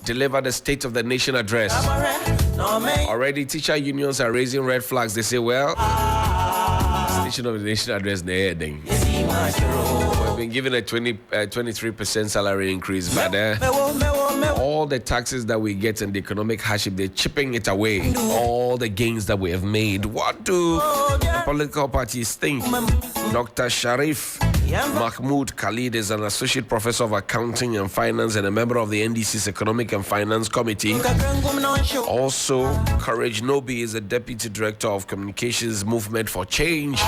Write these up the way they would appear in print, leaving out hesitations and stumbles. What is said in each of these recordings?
Deliver the State of the Nation address. Already, teacher unions are raising red flags. They say, well, State of the Nation address, we've been given a 23% salary increase, but all the taxes that we get and the economic hardship, they're chipping it away. All the gains that we have made. What do the political parties think? Dr. Sharif Mahmud Khalid is an associate professor of accounting and finance and a member of the NDC's Economic and Finance Committee. Also, Courage Nobi is a deputy director of communications movement for change.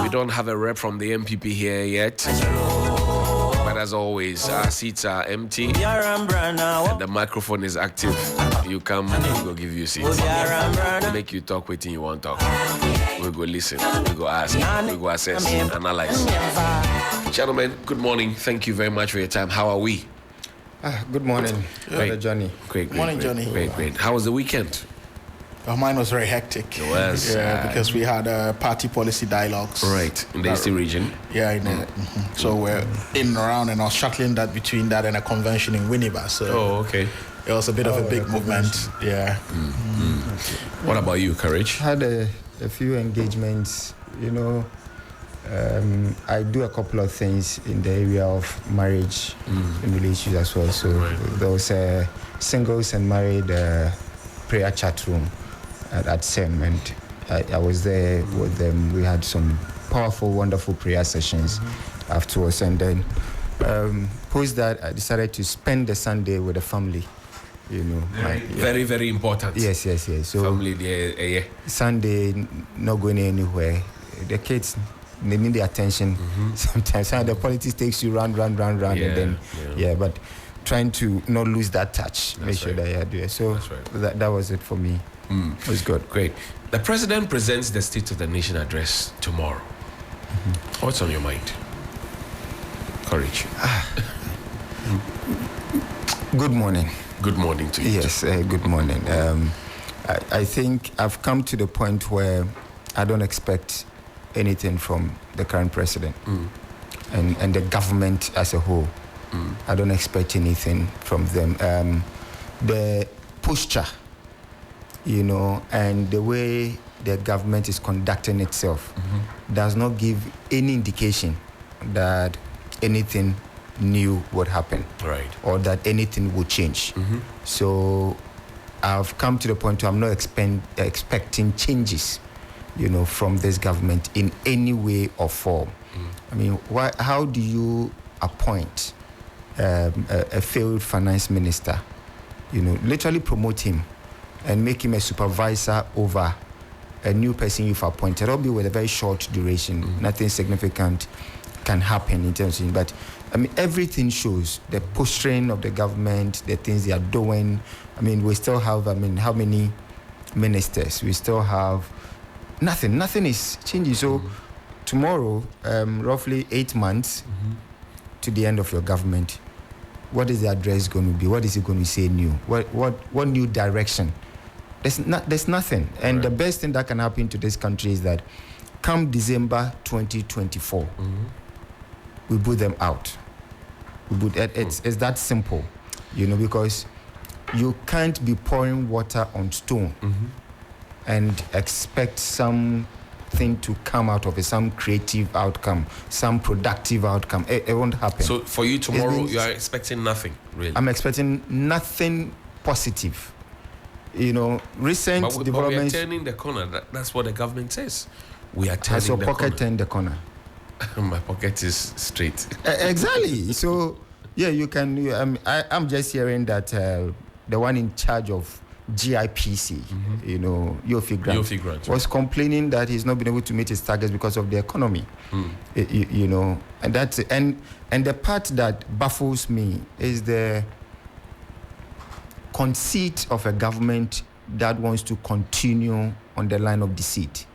We don't have a rep from the MPP here yet. But as always, our seats are empty and the microphone is active. You come, we'll give you seats. We'll make you talk waiting you want to talk. We'll go listen, we'll go ask, we'll go assess, analyze. Gentlemen, good morning. Thank you very much for your time. How are we? Good morning, Brother Johnny. Great. Morning, Johnny. Great. How was the weekend? Mine was very hectic. It was. Yeah, because we had party policy dialogues. Right, in the Eastern region. Yeah, I know. So we're in and around, and I was shuttling that between that and a convention in Winneba. So okay. It was a bit of a big movement. Yeah. What about you, Courage? I had a few engagements. I do a couple of things in the area of marriage and relationships as well. So there was a singles and married prayer chat room at SEM, and I was there with them. We had some powerful, wonderful prayer sessions afterwards, and then post that I decided to spend the Sunday with the family. Very, very important. Yes. So family, yeah. Sunday, not going anywhere. The kids, they need the attention. Sometimes the politics takes you round, and then but trying to not lose that touch. Make sure that you do it. So that was it for me. It was good. Great. The president presents the State of the Nation address tomorrow. What's on your mind? Courage. Good morning. Good morning to you. Yes, good morning. I think I've come to the point where I don't expect anything from the current president and the government as a whole. I don't expect anything from them. The posture, and the way the government is conducting itself does not give any indication that anything new would happen, right, or that anything would change. So I've come to the point where I'm not expecting changes, from this government in any way or form. I mean, how do you appoint a failed finance minister, literally promote him and make him a supervisor over a new person you've appointed? It'll be with a very short duration. Nothing significant can happen in terms of, but I mean, everything shows the posturing of the government, the things they are doing. I mean, we still have, how many ministers? We still have nothing. Nothing is changing. So tomorrow, roughly 8 months to the end of your government, what is the address going to be? What is it going to say new? What new direction? There's nothing. And the best thing that can happen to this country is that come December 2024, we put them out. It's that simple, because you can't be pouring water on stone and expect something to come out of it, some creative outcome, some productive outcome. It won't happen. So for you tomorrow, you are expecting nothing, really? I'm expecting nothing positive. Recent developments. But we are turning the corner. That's what the government says. We are turning the corner. Has your pocket turned the corner? My pocket is straight. Exactly. So, you can. I'm just hearing that the one in charge of GIPC, Yofi Grant, was complaining that he's not been able to meet his targets because of the economy. And that's it. And the part that baffles me is the conceit of a government that wants to continue on the line of deceit.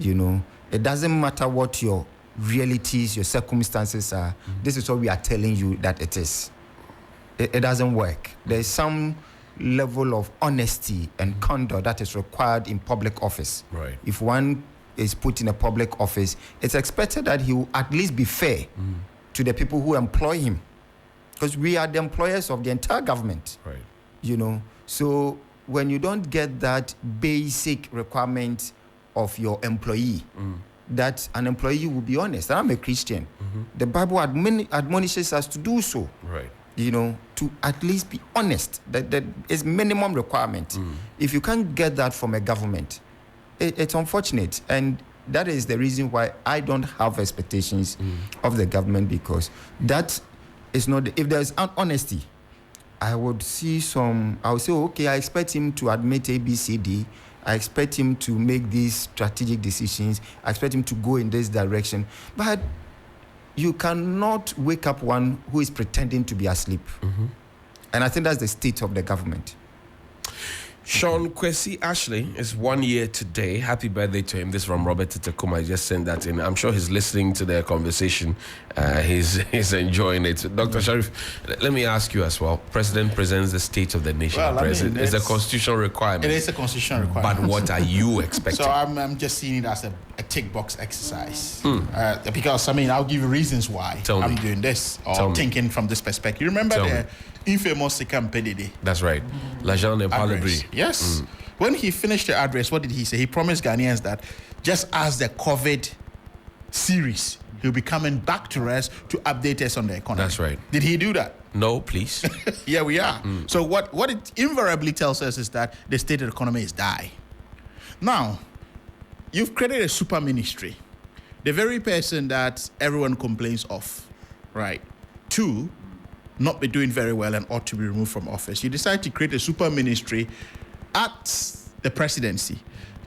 It doesn't matter what your realities, your circumstances are. This is what we are telling you that it is. It doesn't work. There's some level of honesty and conduct that is required in public office. Right. If one is put in a public office, it's expected that he will at least be fair to the people who employ him. because we are the employers of the entire government. Right. You know, so when you don't get that basic requirement of your employee, that an employee will be honest. And I'm a Christian. The Bible admonishes us to do so. Right. You know, to at least be honest. That is minimum requirement. If you can't get that from a government, it's unfortunate. And that is the reason why I don't have expectations of the government, because that is not, if there's honesty, I would say, okay, I expect him to admit A, B, C, D. I expect him to make these strategic decisions. I expect him to go in this direction. But you cannot wake up one who is pretending to be asleep. And I think that's the state of the government. Sean Kwesi Ashley is 1 year today. Happy birthday to him. This is from Robert Titakuma. I just sent that in. I'm sure he's listening to their conversation. He's enjoying it. Dr. Sharif, let me ask you as well. President presents the State of the Nation address. It's a constitutional requirement. It is a constitutional requirement. But what are you expecting? So I'm just seeing it as a tick box exercise. Because, I'll give you reasons why I'm doing this, or thinking from this perspective. You remember the infamous Sikam Pedede? That's right. L'Agent and Palabri. Yes. When he finished the address, what did he say? He promised Ghanaians that just as the COVID series, he'll be coming back to us to update us on the economy. That's right. Did he do that? No, please. Here we are. So what it invariably tells us is that the state of the economy is die. Now, you've created a super ministry, the very person that everyone complains of, right? Two, not be doing very well and ought to be removed from office. You decide to create a super ministry at the presidency.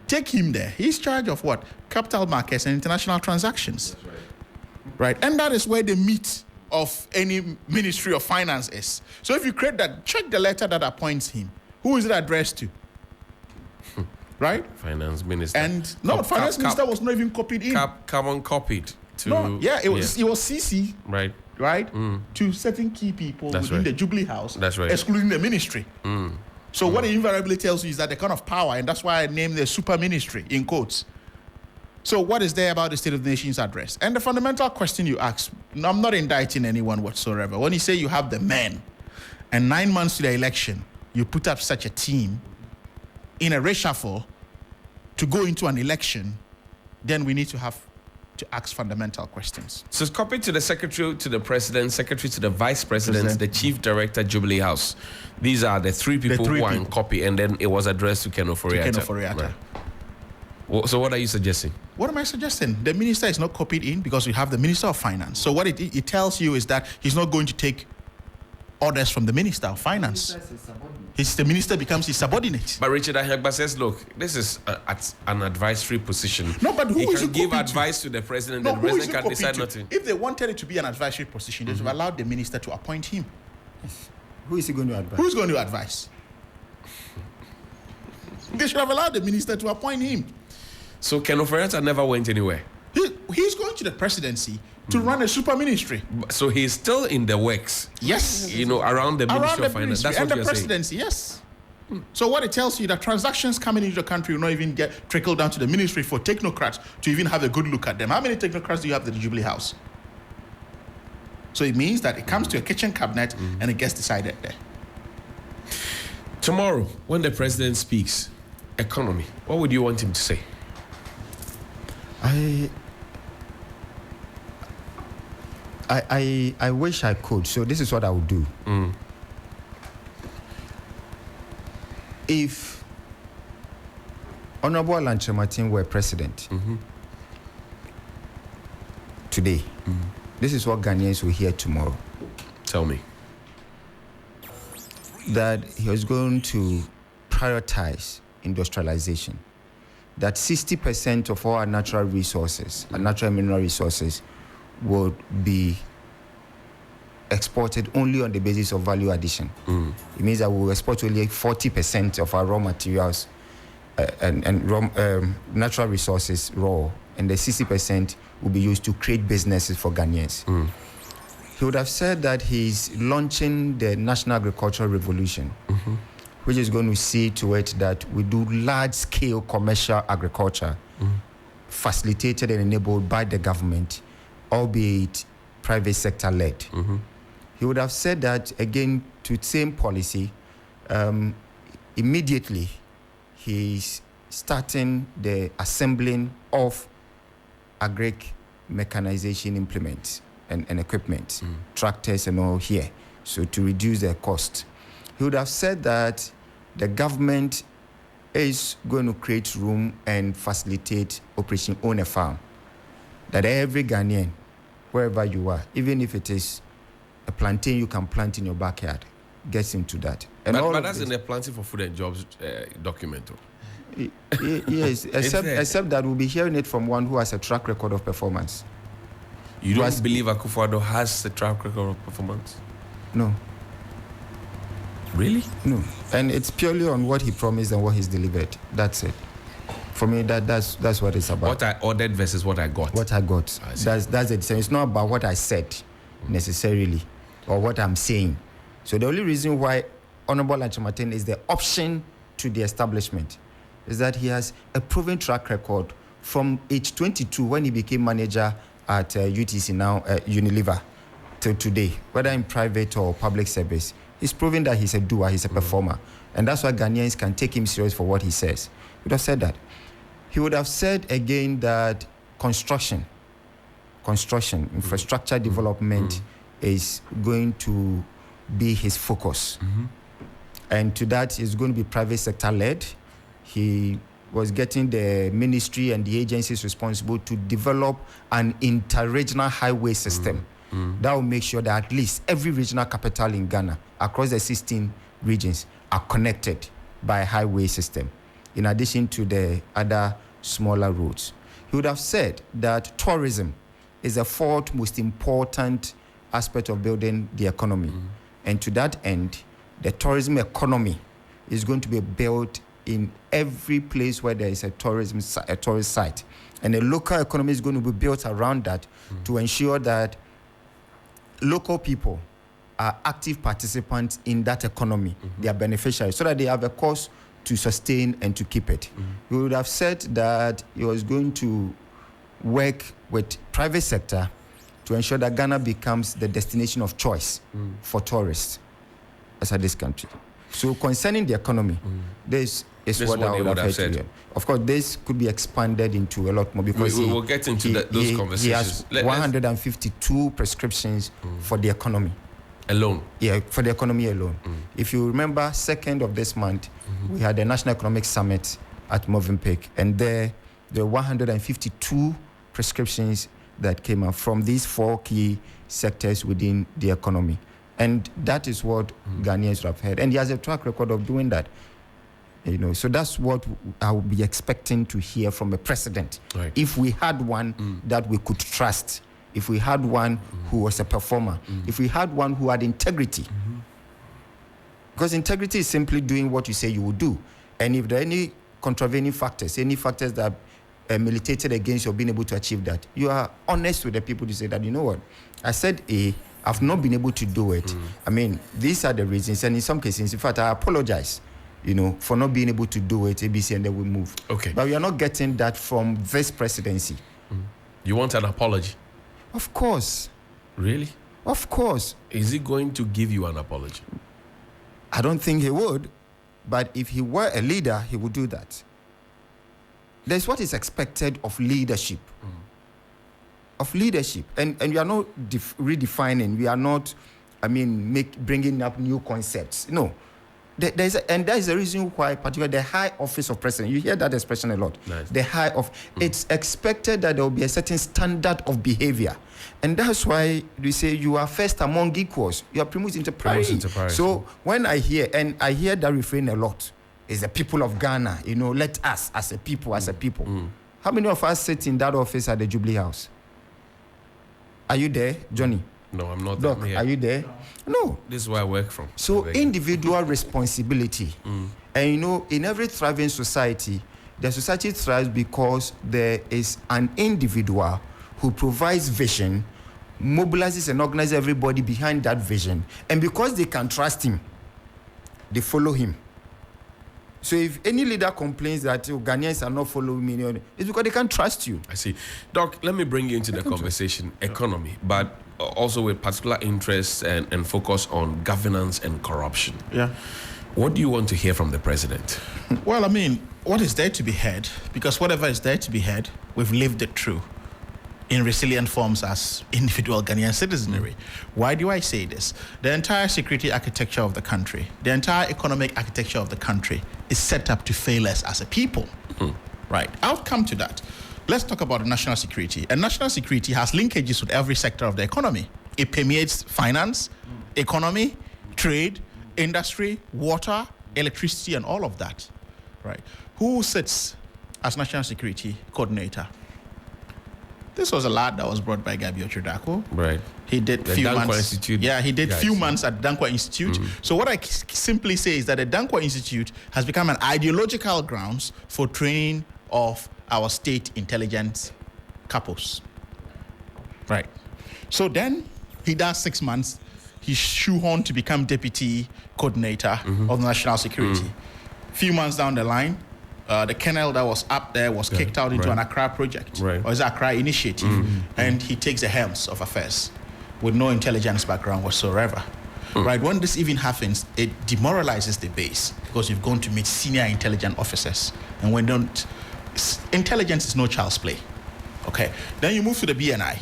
Take him there. He's in charge of what? Capital markets and international transactions. That's right. And that is where the meat of any Ministry of Finance is. So if you create that, check the letter that appoints him. Who is it addressed to? Right? Finance Minister. And Finance Minister was not even copied in. Carbon copied to... No, yeah, it was CC. Right. Right? To certain key people within the Jubilee House. That's right. Excluding the ministry. So what it invariably tells you is that the kind of power, and that's why I named the super ministry in quotes. So what is there about the State of the Nation's address? And the fundamental question you ask, I'm not indicting anyone whatsoever. When you say you have the men, and 9 months to the election, you put up such a team in a reshuffle to go into an election, then we need to have to ask fundamental questions. So it's copied to the Secretary to the President, Secretary to the Vice President, the Chief Director, Jubilee House. These are the three people who are in copy, and then it was addressed to Ken Ofori-Atta. Right. Well, so what are you suggesting? What am I suggesting? The minister is not copied in because we have the Minister of Finance. So what it tells you is that he's not going to take orders from the Minister of Finance. The minister becomes his subordinate. But Richard Ahegba says, look, this is at an advisory position. No, but who he is can it give advice to the president, and the president can decide nothing. If they wanted it to be an advisory position, they should have allowed the minister to appoint him. Who is he going to advise? Who's going to advise? They should have allowed the minister to appoint him. So Ken Ofori-Atta never went anywhere. He's going to the presidency to run a super ministry. So he's still in the works. Yes. Around the Ministry of Finance. That's and what the presidency, yes. So what it tells you that transactions coming into the country will not even get trickled down to the ministry for technocrats to even have a good look at them. How many technocrats do you have at the Jubilee House? So it means that it comes to a kitchen cabinet and it gets decided there. Tomorrow, when the president speaks, economy, what would you want him to say? I wish I could. So this is what I would do. If Honorable Alan Chematin were president today, this is what Ghanaians will hear tomorrow. Tell me. That he was going to prioritize industrialization. That 60% of all our natural resources, our natural mineral resources, would be exported only on the basis of value addition. It means that we will export only 40% of our raw materials and raw, natural resources raw, and the 60% will be used to create businesses for Ghanaians. He would have said that he's launching the National Agricultural Revolution, which is going to see to it that we do large-scale commercial agriculture, facilitated and enabled by the government, albeit private sector-led. He he would have said that again to same policy. Immediately, he's starting the assembling of agric mechanization implements and equipment, tractors and all here, so to reduce their cost. He would have said that the government is going to create room and facilitate Operation Own a Farm, that every Ghanaian, wherever you are, even if it is a plantain you can plant in your backyard, gets into that. And but that's in the Planting for Food and Jobs document. Yes, except that we'll be hearing it from one who has a track record of performance. You don't believe Akufo-Addo has a track record of performance? No. Really? No. And it's purely on what he promised and what he's delivered. That's it. For me, that's what it's about. What I ordered versus what I got. What I got. That's it. So it's not about what I said necessarily or what I'm saying. So the only reason why Honorable Lanchamaten is the option to the establishment is that he has a proven track record from age 22 when he became manager at UTC, now Unilever, till today, whether in private or public service. He's proven that he's a doer, he's a performer. And that's why Ghanaians can take him serious for what he says. He would have said that. He would have said again that construction, infrastructure development is going to be his focus. And to that is going to be private sector led. He was getting the ministry and the agencies responsible to develop an inter-regional highway system that will make sure that at least every regional capital in Ghana across the 16 regions are connected by a highway system, in addition to the other smaller roads. He would have said that tourism is the fourth most important aspect of building the economy. And to that end, the tourism economy is going to be built in every place where there is a tourist site. And the local economy is going to be built around that to ensure that local people are active participants in that economy. They are beneficiaries, so that they have a cause to sustain and to keep it. He would have said that he was going to work with private sector to ensure that Ghana becomes the destination of choice for tourists outside this country. So concerning the economy, this is what I would have said. Of course, this could be expanded into a lot more because we will get into those conversations. He has 152 prescriptions for the economy. Alone? Yeah, for the economy alone. If you remember, 2nd of this month, we had the National Economic Summit at Movenpick, and there were 152 prescriptions that came out from these 4 key sectors within the economy. And that is what Ghanaians have heard. And he has a track record of doing that. So that's what I would be expecting to hear from a president. Right. If we had one that we could trust, if we had one who was a performer, if we had one who had integrity. Because integrity is simply doing what you say you will do. And if there are any contravening factors, any factors that militated against your being able to achieve that, you are honest with the people to say that, you know what, I said A, I've not been able to do it. I mean, these are the reasons. And in some cases, in fact, I apologize, for not being able to do it, ABC, and then we move. Okay. But we are not getting that from this presidency. You want an apology? Of course. Really? Of course. Is he going to give you an apology? I don't think he would. But if he were a leader, he would do that. There's what is expected of leadership. Of leadership. And we are not redefining. We are not, bringing up new concepts. No. There is a reason why, particularly the high office of president, you hear that expression a lot. Nice. The high of, it's expected that there will be a certain standard of behavior. And that's why we say you are first among equals. You are primus inter pares. So when I hear that refrain a lot, is the people of Ghana, let us as a people. How many of us sit in that office at the Jubilee House? Are you there, Johnny? No, I'm not. Doc, are you there? No. This is where I work from. So individual responsibility. And in every thriving society, the society thrives because there is an individual who provides vision, mobilizes and organizes everybody behind that vision. And because they can trust him, they follow him. So if any leader complains that Ghanaians are not following me, it's because they can't trust you. I see. Doc, let me bring you into the conversation, economy. But also with particular interest and focus on governance and corruption. Yeah. What do you want to hear from the president? Well, I mean, what is there to be heard? Because whatever is there to be heard, we've lived it through in resilient forms as individual Ghanaian citizenry. Why do I say this? The entire security architecture of the country, the entire economic architecture of the country is set up to fail us as a people. Right. I'll come to that. Let's talk about national security. And national security has linkages with every sector of the economy. It permeates finance, economy, trade, industry, water, electricity, and all of that. Right. Who sits as national security coordinator? This was a lad that was brought by Gabi Ochudako. Right. He did The few Dankwa months. Institute Yeah, he did guys. few months at Dankwa Institute. So what I simply say is that the Dankwa Institute has become an ideological grounds for training of our state intelligence couples. Right. So then he does 6 months. He's shoehorned to become deputy coordinator of national security. Few months down the line, the colonel that was up there was kicked out into an Accra project, or is Accra initiative, and he takes the helms of affairs with no intelligence background whatsoever. Right, when this even happens, it demoralizes the base because you've gone to meet senior intelligence officers, and when intelligence is no child's play. Okay, then you move to the BNI,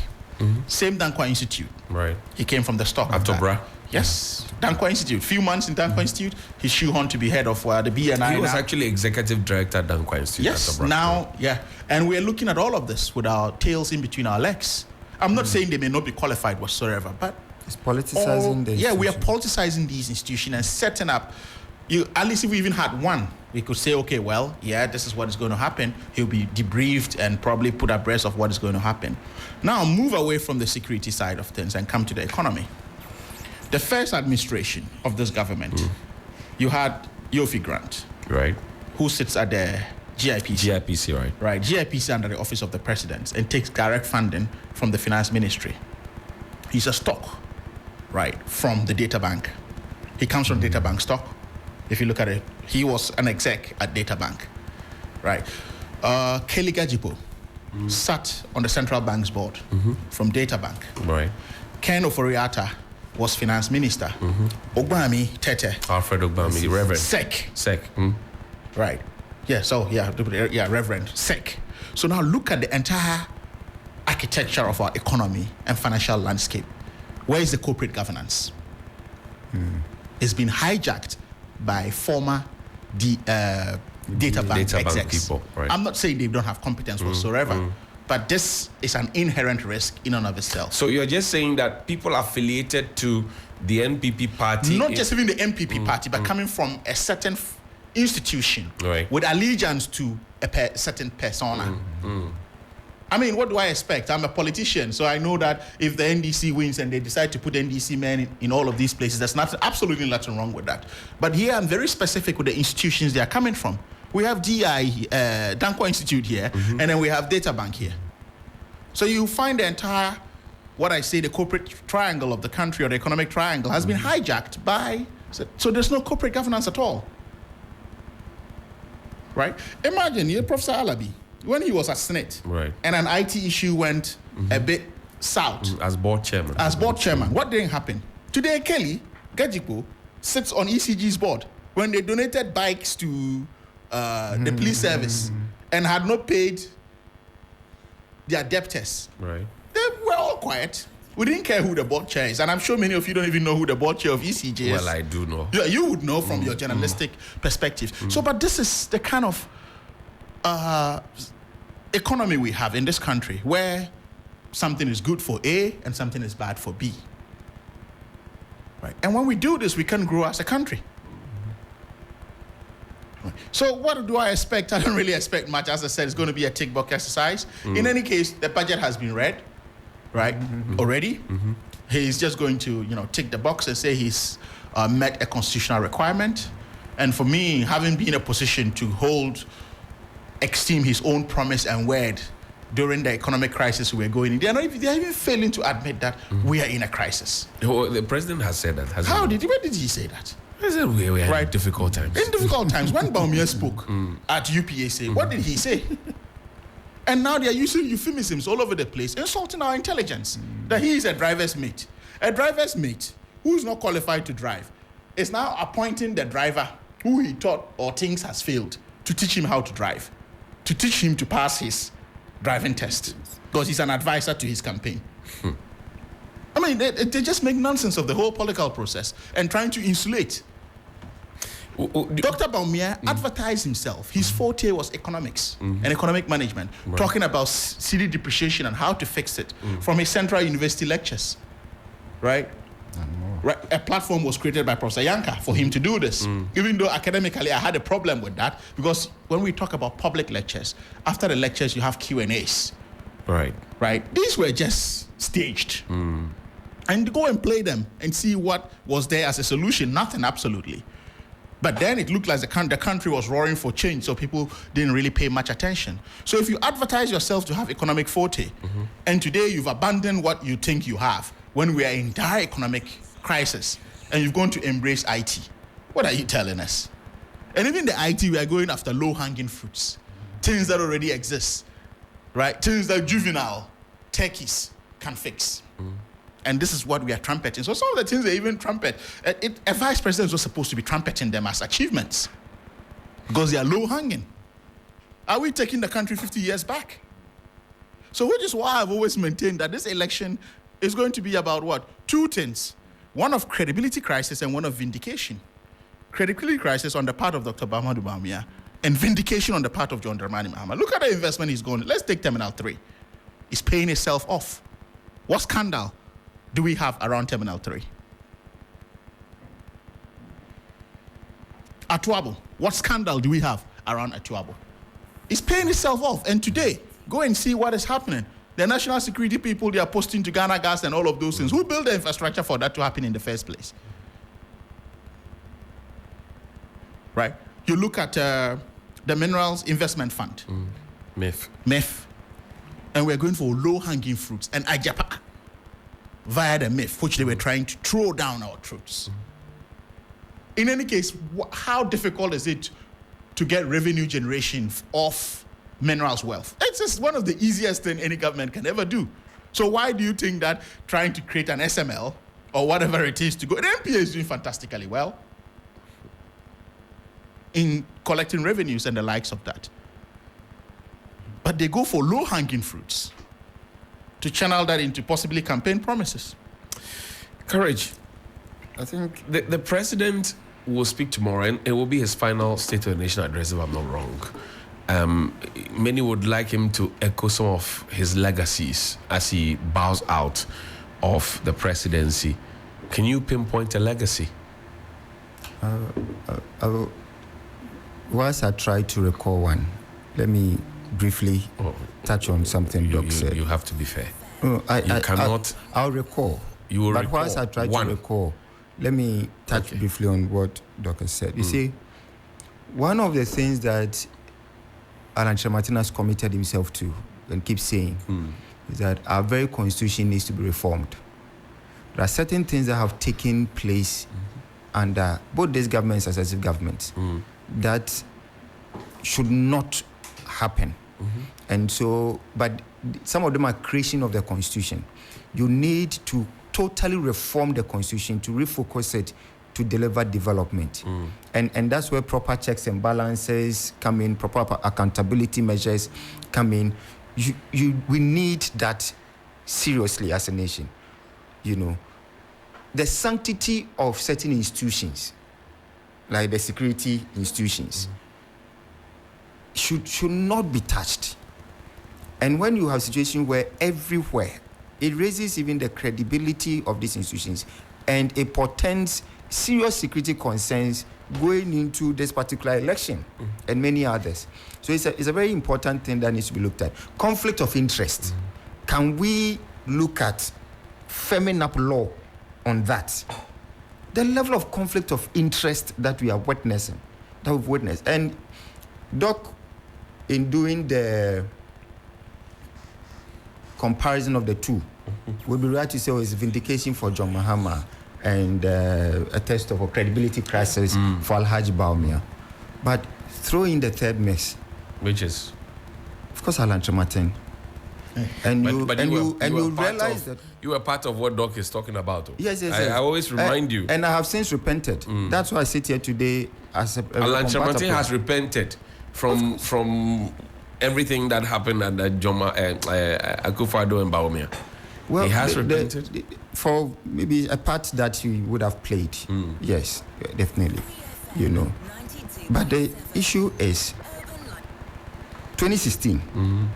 same Dankwa Institute. Right. He came from the stock of Atobra. that. Yes, Dankwa Institute. Few months in Dankwa Institute, he's shoehorned to be head of the BNI. He was now. actually executive director at Dankwa Institute. Yes, Atobra. now, yeah. And we're looking at all of this with our tails in between our legs. I'm not saying they may not be qualified whatsoever, but It's politicizing the yeah, we are institution. politicizing these institutions and setting up. At least if we even had one, we could say, okay, well, yeah, this is what is going to happen. He'll be debriefed and probably put abreast of what is going to happen. Now, move away from the security side of things and come to the economy. The first administration of this government, you had Yofi Grant, Right. who sits at the GIPC. GIPC, right. Right, GIPC under the Office of the President and takes direct funding from the Finance Ministry. He's a stock, right, from the data bank. He comes from data bank stock. If you look at it, he was an exec at data bank, right. Kelly Gajipo sat on the central bank's board from data bank. Right. Ken Oforiata was finance minister. Ogbami Tete, Alfred Ogbami, Reverend. SEC. Sec. Right. Yeah, so yeah, Reverend SEC. So now look at the entire architecture of our economy and financial landscape. Where is the corporate governance? It's been hijacked by former data bank execs. People, right. I'm not saying they don't have competence whatsoever, but this is an inherent risk in and of itself. So you're just saying that people affiliated to the NPP party, Not just even the MPP party, but coming from a certain institution Right. with allegiance to a certain persona. I mean, what do I expect? I'm a politician, so I know that if the NDC wins and they decide to put NDC men in all of these places, there's absolutely nothing wrong with that. But here, I'm very specific with the institutions they are coming from. We have DI, Dankwa Institute here, and then we have Data Bank here. So you find the entire, what I say, the corporate triangle of the country or the economic triangle has been hijacked by, so there's no corporate governance at all. Right? Imagine, Professor Alabi, when he was at Senate, Right. and an IT issue went a bit south as board chairman. as board chairman, what didn't happen? Today, Kelly Gajipo sits on ECG's board when they donated bikes to the police service and had not paid their debtors. Right. They were all quiet. We didn't care who the board chair is, and I'm sure many of you don't even know who the board chair of ECG is. Well, I do know. Yeah, you would know from your journalistic perspective. So, but this is the kind of economy we have in this country where something is good for A and something is bad for B. Right? And when we do this, we can grow as a country. Right. So what do I expect? I don't really expect much. As I said, it's going to be a tick box exercise. In any case, the budget has been read, right, already. He's just going to, tick the box and say he's met a constitutional requirement. And for me, having been in a position to esteem his own promise and word during the economic crisis we're going in, they're even failing to admit that we are in a crisis. The president has said that. Where did he say that? He said we are in difficult times. In difficult times, when Baumia spoke at UPAC, what did he say? And now they are using euphemisms all over the place, insulting our intelligence. that he is a driver's mate. A driver's mate who's not qualified to drive is now appointing the driver who he thought or thinks has failed to teach him how to drive, to teach him to pass his driving test, because he's an advisor to his campaign. I mean, they just make nonsense of the whole political process and trying to insulate. Dr. Bawumia advertised himself. His forte was economics and economic management, talking about city depreciation and how to fix it from his Central University lectures, right? A platform was created by Professor Yanka for him to do this. Even though academically I had a problem with that, because when we talk about public lectures, after the lectures you have Q&As. Right? These were just staged. And go and play them and see what was there as a solution. Nothing, absolutely. But then it looked like the country was roaring for change, so people didn't really pay much attention. So if you advertise yourself to have economic forte, and today you've abandoned what you think you have, when we are in dire economic crisis, and you've gone to embrace IT, what are you telling us? And even the IT, we are going after low-hanging fruits, things that already exist, right? Things that juvenile techies can fix. And this is what we are trumpeting. So some of the things they even trumpet, a vice president was supposed to be trumpeting them as achievements because they are low-hanging. Are we taking the country 50 years back? So which is why I've always maintained that this election is going to be about what? Two things. One of credibility crisis and one of vindication. Credibility crisis on the part of Dr. Mahmud Bawumia and vindication on the part of John Dramani Mahama. Look at the investment he's going. Let's take Terminal 3. It's paying itself off. What scandal do we have around Terminal 3? Atuabo. What scandal do we have around Atuabo? It's paying itself off. And today, go and see what is happening. The national security people, they are posting to Ghana Gas and all of those things. Who built the infrastructure for that to happen in the first place? Right? You look at the Minerals Investment Fund. MEF. And we're going for low-hanging fruits. And Ajapa via the MIF, which they were trying to throw down our throats. In any case, how difficult is it to get revenue generation off minerals wealth? It's just one of the easiest things any government can ever do. So why do you think that trying to create an SML or whatever it is to go, the NPA is doing fantastically well in collecting revenues and the likes of that. But they go for low-hanging fruits to channel that into possibly campaign promises. Courage. I think the president will speak tomorrow, and it will be his final State of the Nation address, if I'm not wrong. Many would like him to echo some of his legacies as he bows out of the presidency. Can you pinpoint a legacy? Whilst I try to recall one, let me briefly touch on something Doc said. You have to be fair. I'll recall. You will but recall. Whilst I try to recall, let me touch briefly on what Doc said. You see, one of the things that Alan Martin has committed himself to and keeps saying is that our very constitution needs to be reformed. There are certain things that have taken place under both these governments and successive governments that should not happen. And so, but some of them are creation of the constitution. You need to totally reform the constitution to refocus it to deliver development. And that's where proper checks and balances come in, proper accountability measures come in. We need that seriously as a nation. You know, the sanctity of certain institutions, like the security institutions, should not be touched. And when you have a situation where everywhere, it raises even the credibility of these institutions, and it portends serious security concerns going into this particular election and many others. So it's a very important thing that needs to be looked at. Conflict of interest. Can we look at firming up law on that? The level of conflict of interest that we are witnessing, that we've witnessed. And Doc, in doing the comparison of the two, would be right to say it's vindication for John Mahama and a test of a credibility crisis for Alhaji Bawumia. But throw in the third mess. Which is? Of course, Alan Martin. And But you were part realize of, that you were part of what Doc is talking about. Oh. yes. I always remind you. And I have since repented. That's why I sit here today as a Alan Chamartin has repented from everything that happened at the Joma Akufo-Addo and Bawumia. Well, he has repented for maybe a part that he would have played. Yes, definitely. You know, but the issue is 2016.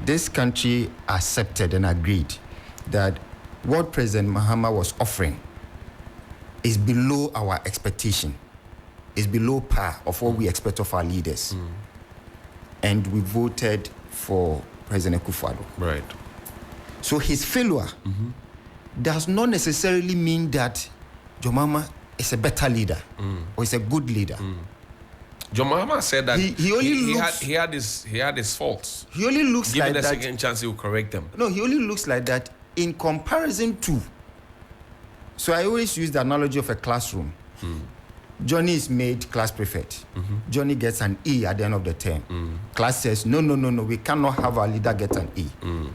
This country accepted and agreed that what President Mahama was offering is below our expectation, is below par of what we expect of our leaders, and we voted for President Akufo-Addo. Right. So his failure does not necessarily mean that John Mahama is a better leader or is a good leader. John Mahama said that he had his faults. He only looks Given like a that. second chance, he will correct them. No, he only looks like that in comparison to. So I always use the analogy of a classroom. Johnny is made class prefect. Johnny gets an E at the end of the term. Class says, no, we cannot have our leader get an E.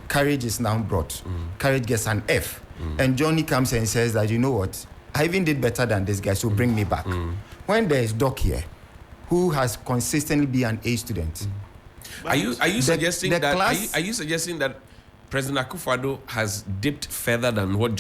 Courage is now brought. Courage gets an F. And Johnny comes and says that, you know what, I even did better than this guy, so bring me back. When there is Doc here, who has consistently been an A student. Are you suggesting that President Akufo-Addo has dipped further than what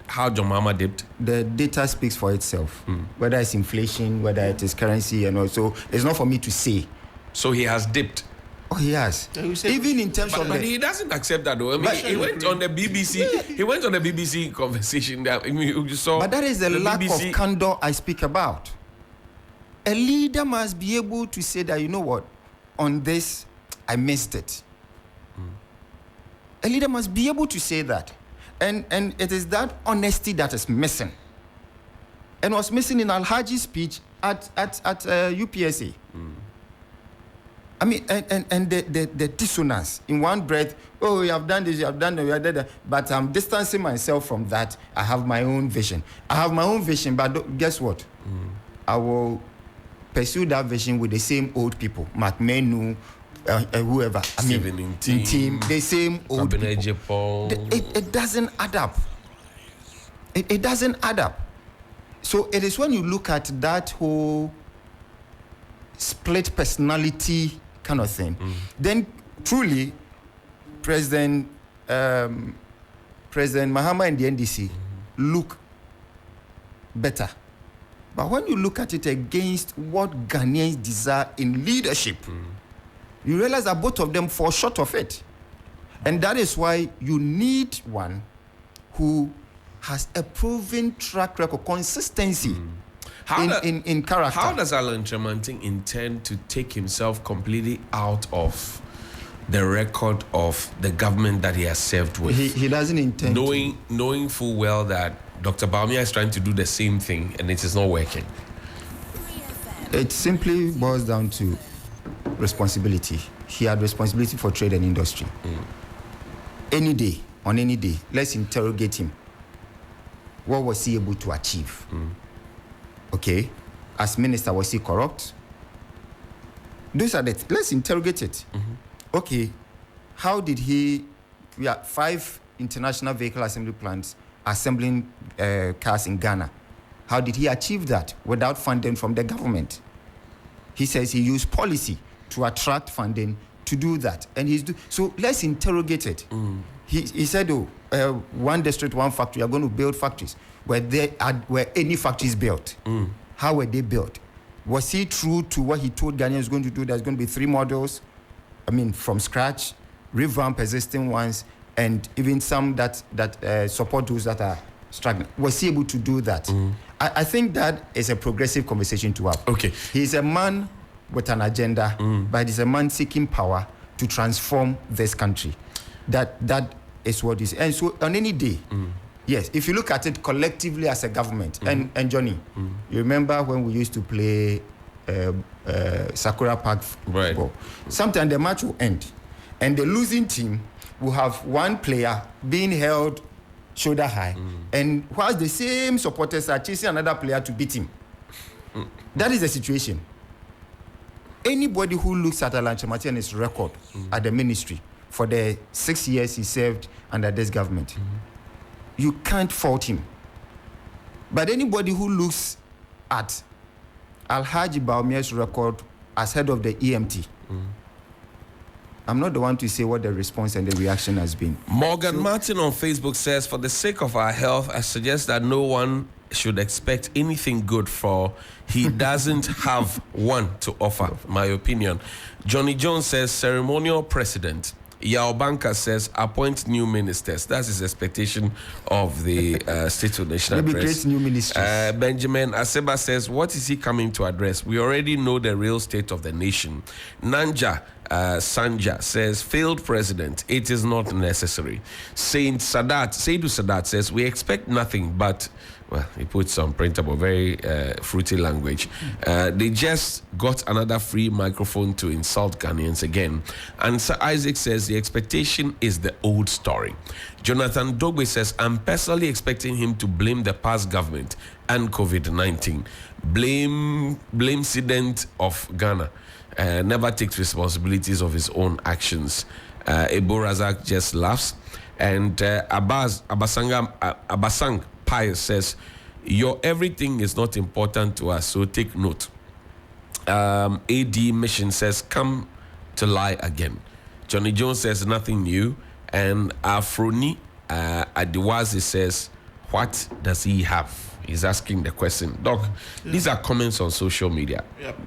how John Mahama dipped? The data speaks for itself. Whether it's inflation, whether it is currency, and also it's not for me to say. So he has dipped. Oh, he has. Even in terms of. But he doesn't accept that, though. I mean, he went on the BBC. He went on the BBC conversation. That you saw. But that is the lack BBC. Of candor I speak about. A leader must be able to say that, you know what, on this I missed it. A leader must be able to say that, and it is that honesty that is missing. And was missing in Al-Haji's speech at UPSA. I mean, and the dissonance in one breath. Oh, you have done this, you have done that, you have done that. But I'm distancing myself from that. I have my own vision. But guess what? I will pursue that vision with the same old people, Mark Menu, whoever. In team, the same old people. It doesn't add up. It doesn't add up. So it is when you look at that whole split personality kind of thing, then truly, President Mahama and the NDC look better. But when you look at it against what Ghanaians desire in leadership, you realize that both of them fall short of it. And that is why you need one who has a proven track record, consistency in character. How does Alan Chamartin intend to take himself completely out of the record of the government that he has served with? He doesn't intend knowing full well that Dr. Bawumia is trying to do the same thing and it is not working. It simply boils down to responsibility. He had responsibility for trade and industry. On any day, let's interrogate him. What was he able to achieve? Okay, as minister, was he corrupt? Those are let's interrogate it. Okay, how did he? We have 5 international vehicle assembly plants assembling cars in Ghana. How did he achieve that without funding from the government? He says he used policy to attract funding to do that, and so let's interrogate it. He said, one district, one factory, are going to build factories. Were any factories built? How were they built? Was he true to what he told Ghanaians he was going to do? There's going to be 3 models, from scratch, revamp existing ones, and even some that support those that are struggling. Was he able to do that? I think that is a progressive conversation to have. Okay. He's a man with an agenda, but he's a man seeking power to transform this country. That is what is. And so on any day, yes, if you look at it collectively as a government, and Johnny, you remember when we used to play Sakura Park football? Sometimes the match will end, and the losing team will have one player being held shoulder high, and whilst the same supporters are chasing another player to beat him. That is the situation. Anybody who looks at Alan Chamartin and his record at the ministry, for the 6 years he served under this government. You can't fault him. But anybody who looks at Alhaji Baumia's record as head of the EMT, I'm not the one to say what the response and the reaction has been. Morgan Martin on Facebook says, for the sake of our health, I suggest that no one should expect anything good, for he doesn't have one to offer, my opinion. Johnny Jones says, ceremonial president. Yao Banka says, appoint new ministers. That's his expectation of the State of the Nation Maybe address. create new ministries. Benjamin Aseba says, what is he coming to address? We already know the real state of the nation. Nanja Sanja says, failed president. It is not necessary. Seidu Sadat says, we expect nothing but, well, he puts some printable, very fruity language. They just got another free microphone to insult Ghanaians again. And Sir Isaac says the expectation is the old story. Jonathan Dogbe says, I'm personally expecting him to blame the past government and COVID-19. Blame President of Ghana. Never takes responsibilities of his own actions. Ebo Razak just laughs. And Abasang Pius says, your everything is not important to us, so take note. AD Mission says, come to lie again. Johnny Jones says, nothing new. And Afroni Adiwazi says, what does he have? He's asking the question. Doc, these are comments on social media. Yep.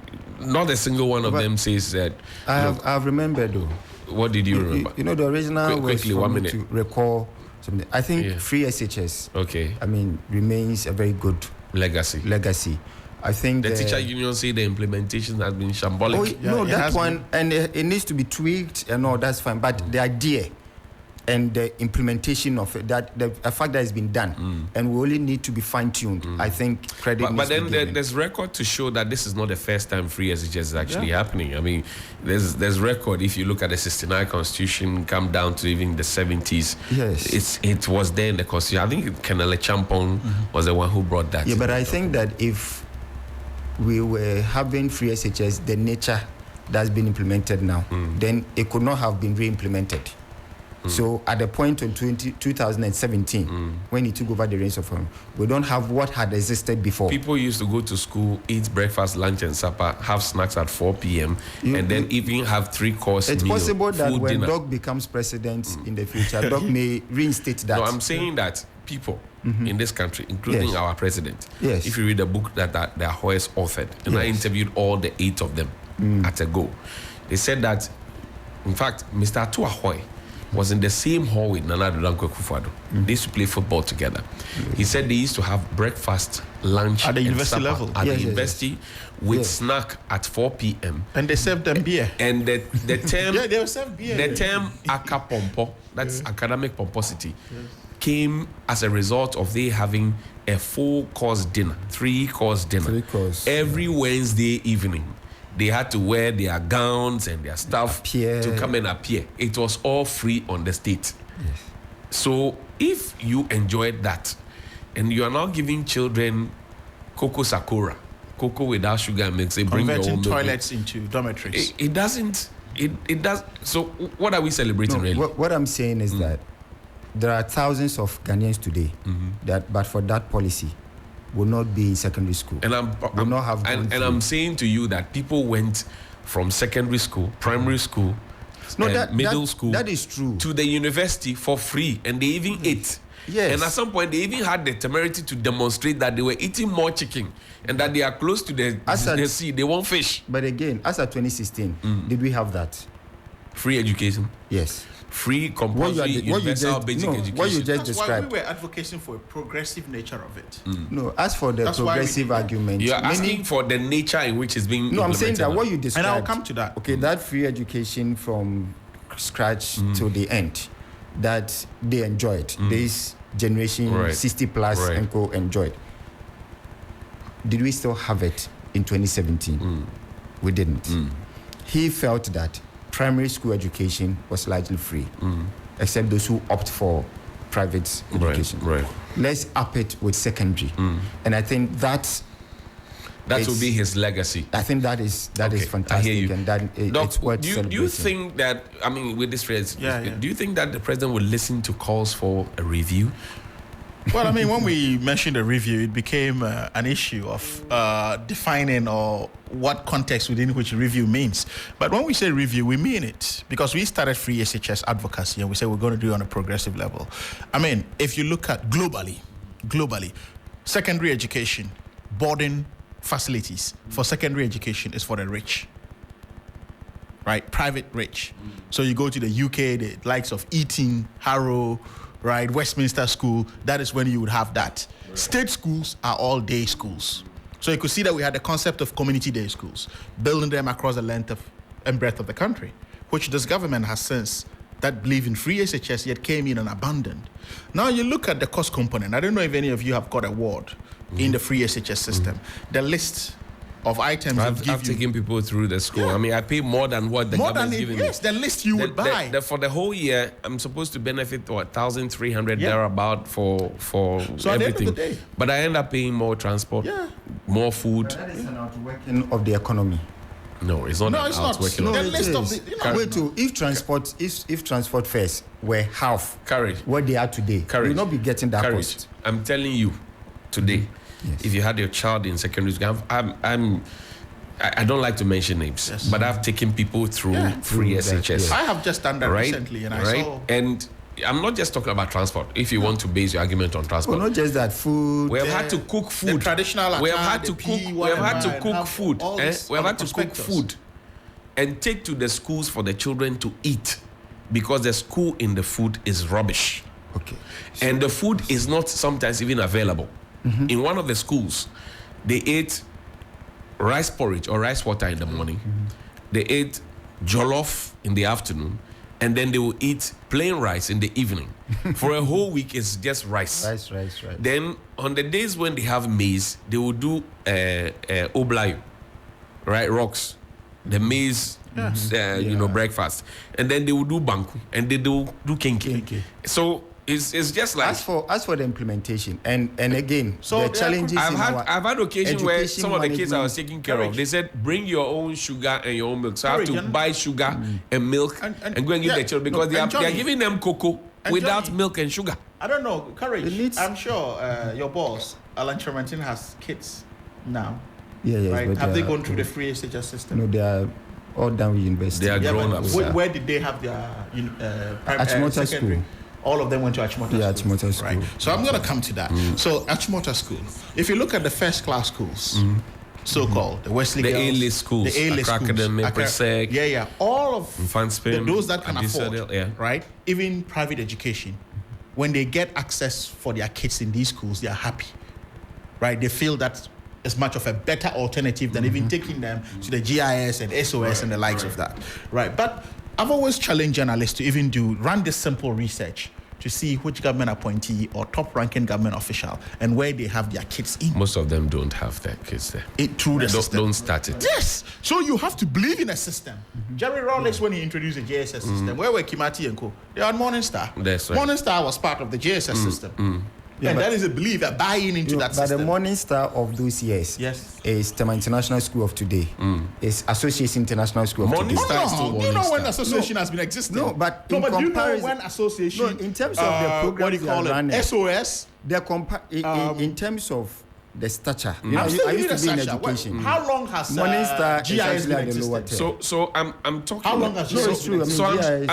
Not a single one of them says that. I've remembered though. What did you remember? You know, the original Quickly, was 1 for me minute. to recall something. I think free SHS, remains a very good legacy. I think the teacher union say the implementation has been shambolic. That one, and it needs to be tweaked and all, that's fine. But the idea and the implementation of it, that the fact that it's been done, and we only need to be fine-tuned. I think credit. But then there's record to show that this is not the first time free SHS is actually happening. I mean, there's record. If you look at the 69 Constitution, come down to even the 70s. Yes, it was there in the Constitution. I think Kenele Champong was the one who brought that. Yeah, but I think that if we were having free SHS, the nature that's been implemented now, then it could not have been re-implemented. So at the point in 2017, when he took over the reins of home, we don't have what had existed before. People used to go to school, eat breakfast, lunch, and supper, have snacks at 4 p.m., and then even have 3-course It's meal, possible that when dinner. Doc becomes president in the future, Doc may reinstate that. No, I'm saying that people in this country, including our president, if you read a book that Ahoy's authored, and I interviewed all the 8 of them at a go, they said that, in fact, Mr. Atu Ahoy was in the same hall with Nana Addo Dankwa Akufo-Addo. They used to play football together. He said they used to have breakfast, lunch, at the and university supper level. at the university with snack at 4 p.m. And they served them beer. And the term they will serve beer. The term akapompo, that's academic pomposity, came as a result of they having a 4-course dinner, 3-course dinner every Wednesday evening. They had to wear their gowns and their stuff to come and appear. It was all free on the state. So if you enjoyed that, and you are now giving children cocoa sakura, cocoa without sugar and milk, they bring your own toilets into dormitories. It doesn't. It does. So what are we celebrating really? What I'm saying is that there are thousands of Ghanaians today that, but for that policy, will not be in secondary school. And I'm saying to you that people went from secondary school, primary school, middle school, that is true, to the university for free, and they even ate. Yes. And at some point, they even had the temerity to demonstrate that they were eating more chicken and that they are close to the sea. They want fish. But again, as at 2016, did we have that? Free education? Yes. Free, compulsory, universal, basic education. What you just described. That's why we were advocating for a progressive nature of it. No, as for the progressive argument, you are asking for the nature in which it's being implemented. I'm saying that what you described, and I'll come to that. Okay, that free education from scratch to the end, that they enjoyed. This generation 60 plus and co enjoyed. Did we still have it in 2017? We didn't. He felt that primary school education was largely free, except those who opt for private education. Let's up it with secondary. And I think that That will be his legacy. I think that is fantastic. I hear you. And that it's worth celebrating. Do you think that, I mean, with this phrase, do you think that the president will listen to calls for a review? Well, I mean, when we mentioned a review, it became an issue of defining or what context within which review means. But when we say review, we mean it, because we started free SHS advocacy and we said we're going to do it on a progressive level. I mean, if you look at globally, secondary education, boarding facilities for secondary education is for the rich, right? Private rich. So you go to the UK, the likes of Eton, Harrow, right, Westminster School, that is when you would have that. Right. State schools are all day schools. So you could see that we had the concept of community day schools, building them across the length and breadth of the country, which this government has since that believe in free SHS yet came in and abandoned. Now you look at the cost component. I don't know if any of you have got a word in the free SHS system. The list of items I've taken people through the school. I mean, I pay more than what the government's giving me. Yes, the list you would buy. For the whole year, I'm supposed to benefit, 1,300 thereabout for so everything. At the end of the day. But I end up paying more transport, more food. That is an outworking of the economy. No, it's not an outworking. No, the list of the... Wait till if transport fares were half what they are today, you will not be getting that cost. I'm telling you, today, if you had your child in secondary school, I don't like to mention names, but I've taken people through free SHS. I have just done that recently, and I saw. And I'm not just talking about transport. If you want to base your argument on transport, not just that, food. We have had to cook food. The traditional. We have had to cook. We have had to cook food. We have had to cook food, and take to the schools for the children to eat, because the school in the food is rubbish. Okay. And the food is not sometimes even available. In one of the schools, they ate rice porridge or rice water in the morning. They ate jollof in the afternoon, and then they will eat plain rice in the evening. For a whole week, it's just rice. Rice. Then on the days when they have maize, they will do oblayo, right? Rocks, the maize, breakfast, and then they will do banku, and they will do kenke. So it's just like as for the implementation and again, so the challenges. I've had occasions where some of the kids I was taking care of, they said bring your own sugar and your own milk. So I have to buy sugar and milk and go and give the children, because they are giving them cocoa without milk and sugar. I don't know, Courage. I'm sure your boss, Alan Trementin, has kids now. Yeah. Right? Have they gone through the free SHS system? No, they are all done with university. They are grown ups. Where did they have their Achimota school? All of them went to Achimota School. Achimota School. Right. So I'm going to come to that. So Achimota School. If you look at the first class schools, so-called the Wesley the girls, A-list schools, the A-list schools, Academy, Persec, all of those that can afford, right? Even private education, when they get access for their kids in these schools, they are happy, right? They feel that is much of a better alternative than even taking them to the GIS and SOS and the likes of that, right? But I've always challenged journalists to even run this simple research to see which government appointee or top-ranking government official and where they have their kids in. Most of them don't have their kids there. Through the system. Don't start it. Yes. So you have to believe in a system. Jerry Rawlings, when he introduced the JSS system, where were Kimati and co? They are on Morning Star. That's right. Morning Star was part of the JSS system. And that is a belief, a buy-in into that system. But the Morning Star of those years is Tema International School of today. Is Association International School of today. Morning Star is still Morning Star. You know when association has been existing? No, but you know when association... in terms of the program, what do you call it? SOS? In terms of the stature. I used to be in education. How long has Morning Star GIS been existing? So I'm talking. How long has GIS been existing?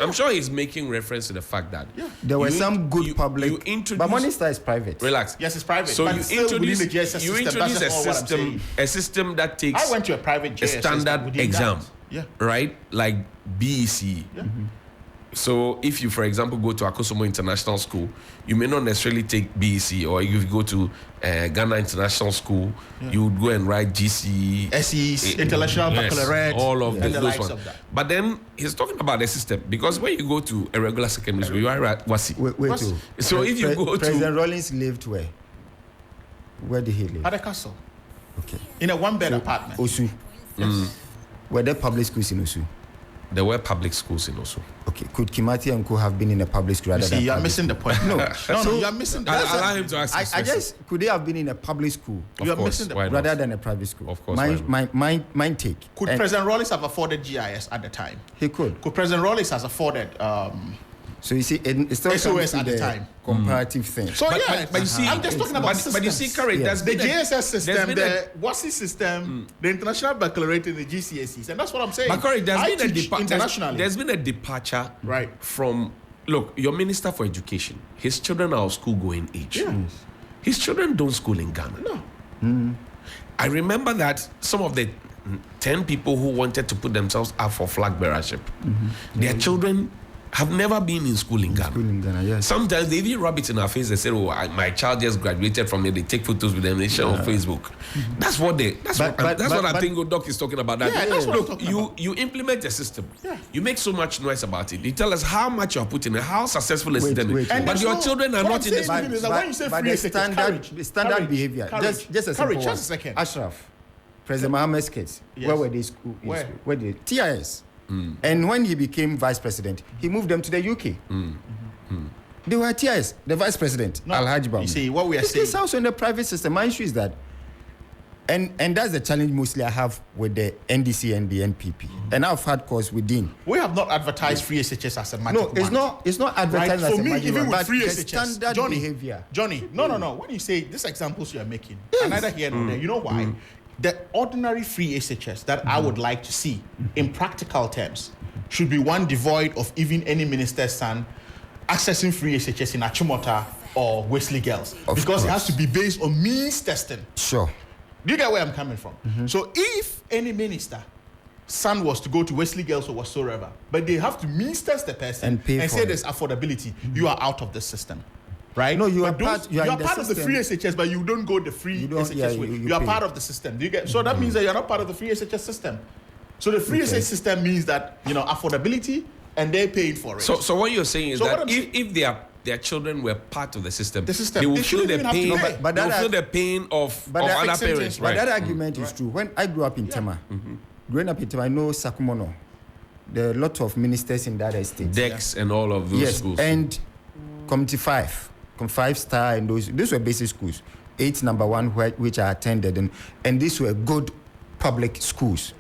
I'm sure he's making reference to the fact that there were some good public. But Morning Star is private. Relax. Yes, it's private. So but you introduce a system that takes I went to a private a standard exam, right? Like BEC. So if you, for example, go to Akosomo International School, you may not necessarily take BEC, or if you go to Ghana International School, you would go and write GC, SEs, International Baccalaureate, all of those ones. But then he's talking about the system, because when you go to a regular secondary school, you are at Wasi. Wait. So if you go to President Rawlings lived where? Where did he live? At a castle. Okay. In a one-bed apartment. Osu. Yes. Were there public schools in Osu? There were public schools in Osu. Okay, could Kimati and Co have been in a public school? You're missing the point. No, you're missing the point. Allow him to ask his I question. just, could they have been in a public school? You're missing the point. Rather than a private school? Of course. My take. Could President Rawlings have afforded GIS at the time? He could. Could President Rawlings have afforded So you see, it still SOS comes to at the time. Comparative thing. So but you see, I'm just talking about systems. But you see, Khalid, Yeah. there's The been JSS system, been the WASI system, the International Baccalaureate, and the GCSEs, and that's what I'm saying. But Khalid, internationally. there's been a departure Right. from. Look, your Minister for Education, his children are of school-going age. Yeah. His children don't school in Ghana. No. I remember that some of the 10 people who wanted to put themselves up for flag bearership, their children have never been in school in Ghana. School in Ghana, yes. Sometimes they even rub it in our face. They say, "Oh, my child just graduated from it." They take photos with them. They share on Facebook. That's what they. That's what I think Doc is talking about. That Yeah, that's what I'm look, talking about. you implement a system. Yeah. You make so much noise about it. You tell us how much you are putting in, how successful the system is. wait. But your children are what not I'm in the saying school. is that when you say free the executive, standard behavior, just a simple just one. a second. Ashraf, President Mohammed's kids, Yes. where were they school? Where? Where they TIS? And when he became vice president, he moved them to the UK. They were TIS, the vice president, Alhaji Bam. You see, what we are His saying. kids also in the private system. My issue is that, and that's the challenge mostly I have with the NDC and the NPP. And I've had calls with Dean. We have not advertised free SHS as a magic No, it's wand. not Right? advertised as For a me, magic even wand, with but free the SHS, standard behavior. Johnny, no. When you say these examples you are making, are neither here nor there. You know why? The ordinary free SHS that I would like to see in practical terms should be one devoid of even any minister's son accessing free SHS in Achimota or Wesley Girls. Of Because course. it has to be based on means testing. Sure. Do you get where I'm coming from? So if any minister son was to go to Wesley Girls or whatsoever, but they have to means test the person And pay for say it. there's affordability, you are out of the system. Right? No, you But are part- you are in the part of the system. free SHS, but you don't go the free You don't- SHS yeah, way. you You are pay. part of the system. Do you get? So that means that you're not part of the free SHS system. So the free SHS system means that affordability, and they're paying for it. So what you're saying is So what that I'm saying- if their children were part of the system, The system, they will they feel shouldn't the even have to pain. pay. But They will that- feel the pain of that other fixing parents, things, But right? that argument is true. When I grew up in Tema, growing up in Tema, I know Sakumono. There are a lot of ministers in that estate. Decks and all of those Yes, schools. and Community 5-star, and these were basic schools. 8 number 1, which I attended, and these were good public schools.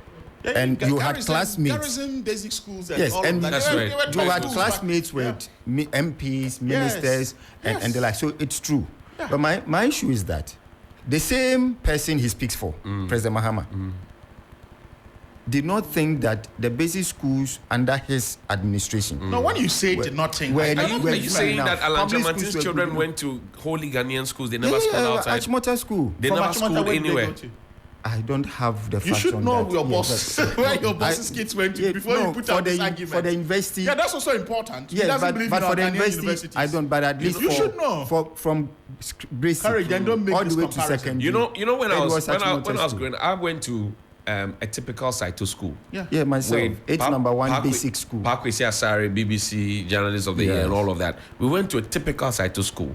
Yeah, and you had Garrison- classmates. Garrison basic schools and Yes, all and of that. That's They were- right. they were You trying had to- classmates with MPs, ministers, Yes. and the like. So it's true. Yeah. But my issue is that the same person he speaks for, President Mahama, did not think that the basic schools under his administration. No, when you say did not think, Were- I Are don't you, Well, are you saying enough. that Alan Public Jamantin's schools were children good. went to holy Ghanaian schools? They never schooled outside. Achimota School. They From never Achimota, schooled where did they anywhere. go to? I don't have the facts You should on know that. your Yeah, boss, but- where your boss's kids went to Yeah, before no, you put for out this the, argument. for the university. Yeah, that's also important. He Yeah, doesn't but believe for in the our Ghanaian university, universities. I don't. But at least You should know. from basic Courage, then don't make all this the way to comparison. secondary. You know when I it was when I Achimota was School. growing, I went to a typical Saito school. Yeah, myself. It's number 1 basic school. Parkway Asare, BBC Journalist of the Year, Yes. and all of that. We went to a typical Saito school,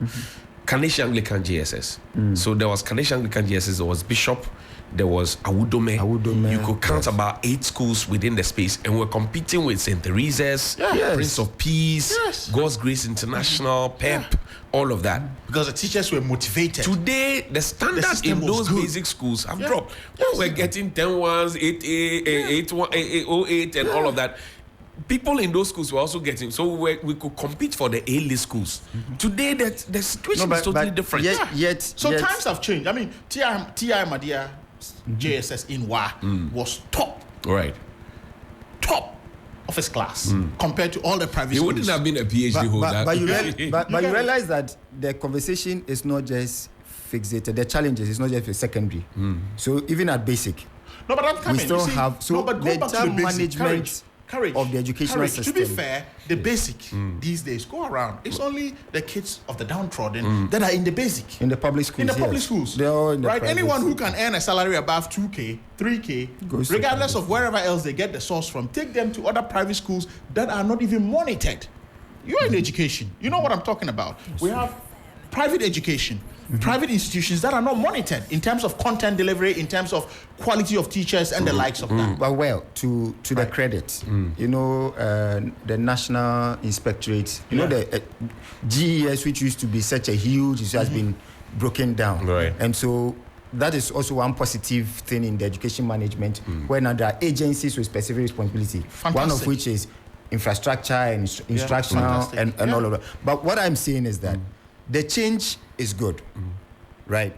Kanesh Anglican GSS. So there was Kanesh Anglican GSS. There was Bishop. There was Awudome. Awudome, You could count about 8 schools within the space, and we're competing with St. Teresa's, Yes. Prince of Peace, Yes. God's Grace International, PEP, all of that. Because the teachers were motivated. Today, the standard system in was those good. basic schools have Yeah. dropped. Yes. We're getting 10-1s, 8A, 8-1, 808, and all of that. People in those schools were also getting, so we could compete for the A-list schools. Today, the situation is totally different. Yet, So times have changed. I mean, T.I. Madia JSS in WA was top Right. of his class compared to all the private He schools. wouldn't have been a PhD holder. but you get realize that the conversation is not just fixated. The challenges is not just for secondary. So even at basic, No, but I'm coming. we still You see, have so but the go back to term the basic. management Courage. of the educational Courage. system. To be fair, the basic these days go around. It's only the kids of the downtrodden that are in the basic. in the public schools. In the public yes. schools, They're all in the right? private Anyone who schools. can earn a salary above 2K, 3K, Goes to regardless private of wherever else they get the source from, take them to other private schools that are not even monitored. You're in education. You know what I'm talking about. We have private education, private institutions that are not monitored in terms of content delivery, in terms of quality of teachers and the likes of that. Well, to the credit, you know, the National Inspectorate, you know, the GES, which used to be such a huge, it has been broken down. Right. And so that is also one positive thing in the education management, where now there are agencies with specific responsibility. Fantastic. One of which is infrastructure and instructional and all of that. But what I'm saying is that the change is good, right?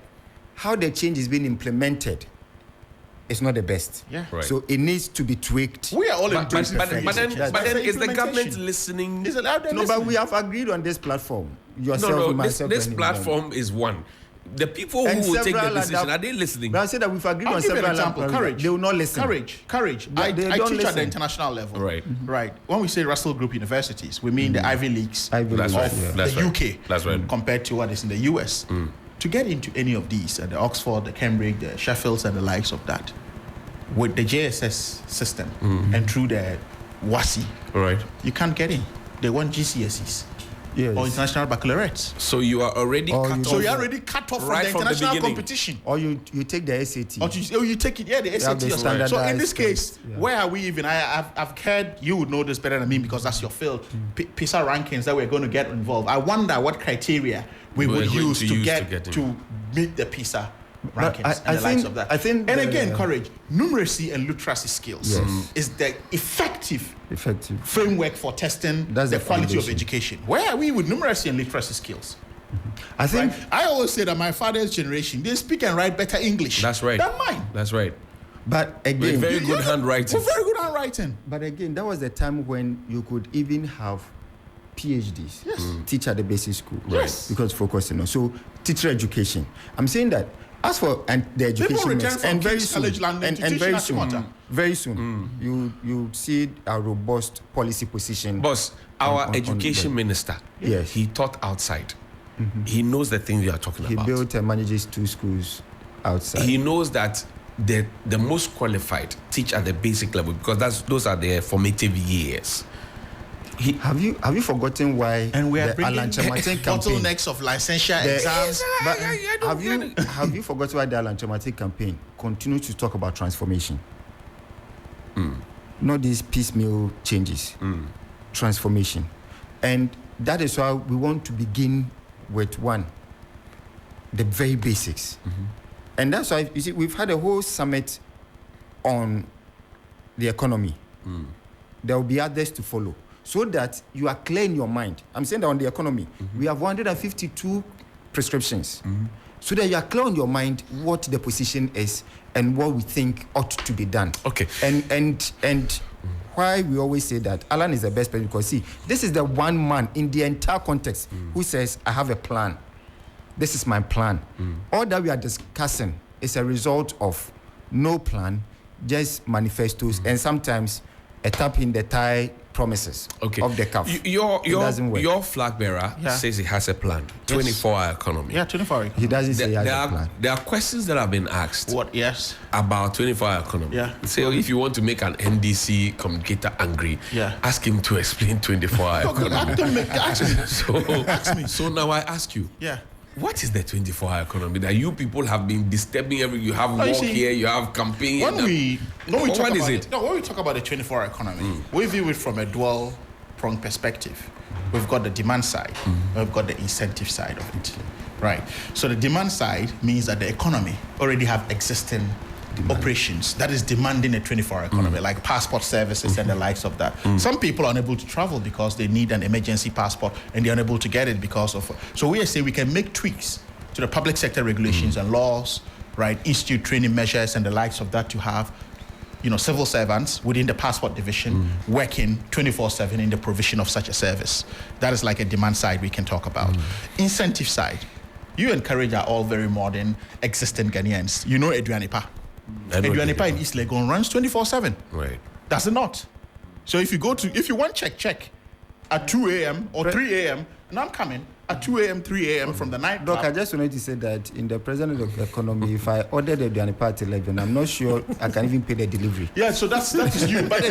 How the change is being implemented is not the best. Yeah. Right. So it needs to be tweaked. We are all But then is the government listening? No, but we have agreed on this platform. Yourself and myself. This platform is one. The people who will take the decision, are they listening? But I said that we've agreed I'll on give you an several example. Courage. They will not listen. Courage. I They teach don't at the listen. international level. Right. Right. When we say Russell Group universities, we mean the Ivy Leagues Ivy That's League, right. of That's the right. UK That's right. compared to what is in the US. To get into any of these, the Oxford, the Cambridge, the Sheffields, and the likes of that, with the JSS system and through the WASI, Right. you can't get in. They want GCSEs Yes. or international baccalaureates. So you are already Or cut you- off. So you're already cut off Right from from the the international beginning. competition. Or you take the SAT. Or you take it, the SAT. the or something. So in standardized this case, test, yeah. where are we even? I've heard you would know this better than me because that's your field. PISA rankings that we're going to get involved. I wonder what criteria we We're would going use to to use get to get in. to meet the PISA But rankings I and the likes think- of that. I think and the- again, courage, numeracy and literacy skills is the effective Effective. framework for testing That's the the quality of foundation. education. Where are we with numeracy and literacy skills? I think Right? I always say that my father's generation, they speak and write better English That's right. than mine. That's right. but With again very good handwriting. With very good handwriting. But again, that was the time when you could even have PhDs, teach at the basic school, Yes. because focusing on teacher education. I'm saying that as for the education return mix, from and very King's soon, College London and to teach very in soon, Atimota. very soon, you see a robust policy position. Boss, our on education the- minister, Yes. he taught outside. He knows the things you are talking He about. built and manages 2 schools outside. He knows that the most qualified teach at the basic level because those are their formative years. Have you forgotten why And we are the bringing Alan Chamatin campaign? bottlenecks of licensure The- exams. But I don't have you get it. have you forgotten why the Alan Chamatin campaign continues to talk about transformation? Not these piecemeal changes. Transformation. And that is why we want to begin with the very basics. And that's why you see we've had a whole summit on the economy. There will be others to follow, so that you are clear in your mind. I'm saying that on the economy, we have 152 prescriptions, so that you are clear on your mind what the position is and what we think ought to be done. Okay. And why we always say that Alan is the best person, because see, this is the one man in the entire context who says, I have a plan. This is my plan. All that we are discussing is a result of no plan, just manifestos, and sometimes a tap in the tie promises of the CAF. It doesn't work. Your flag bearer says he has a plan. 24-hour economy. Yeah, 24 hour. He doesn't say he has a plan. There are questions that have been asked What? Yes. about 24-hour economy. Yeah. Say if you want to make an NDC communicator angry, ask him to explain 24-hour economy. Ask me. Ask me. So now I ask you. Yeah. What is the 24-hour economy that you people have been disturbing you have you walk see, here, you have campaign? When we What talk is about it? when we talk about the 24-hour economy, we view it from a dual-pronged perspective. We've got the demand side, we've got the incentive side of it, right? So the demand side means that the economy already have existing operations that is demanding a 24-hour economy, like passport services and the likes of that. Some people are unable to travel because they need an emergency passport and they're unable to get it because of. So we are saying we can make tweaks to the public sector regulations and laws, right? Institute training measures and the likes of that to have, civil servants within the passport division working 24/7 in the provision of such a service. That is like a demand side we can talk about. Incentive side, you and Courage are all very modern, existing Ghanaians. You know Aduanepa. Aduanepa in East Legon runs 24/7. Right. Does it not? So if you want check at 2 a.m. or 3 a.m. and I'm coming, at 2 a.m., 3 a.m. from the night. Doc, I just wanted to say that in the present economy, if I order the Aduane at 11, I'm not sure I can even pay the delivery. Yeah, so that is you. But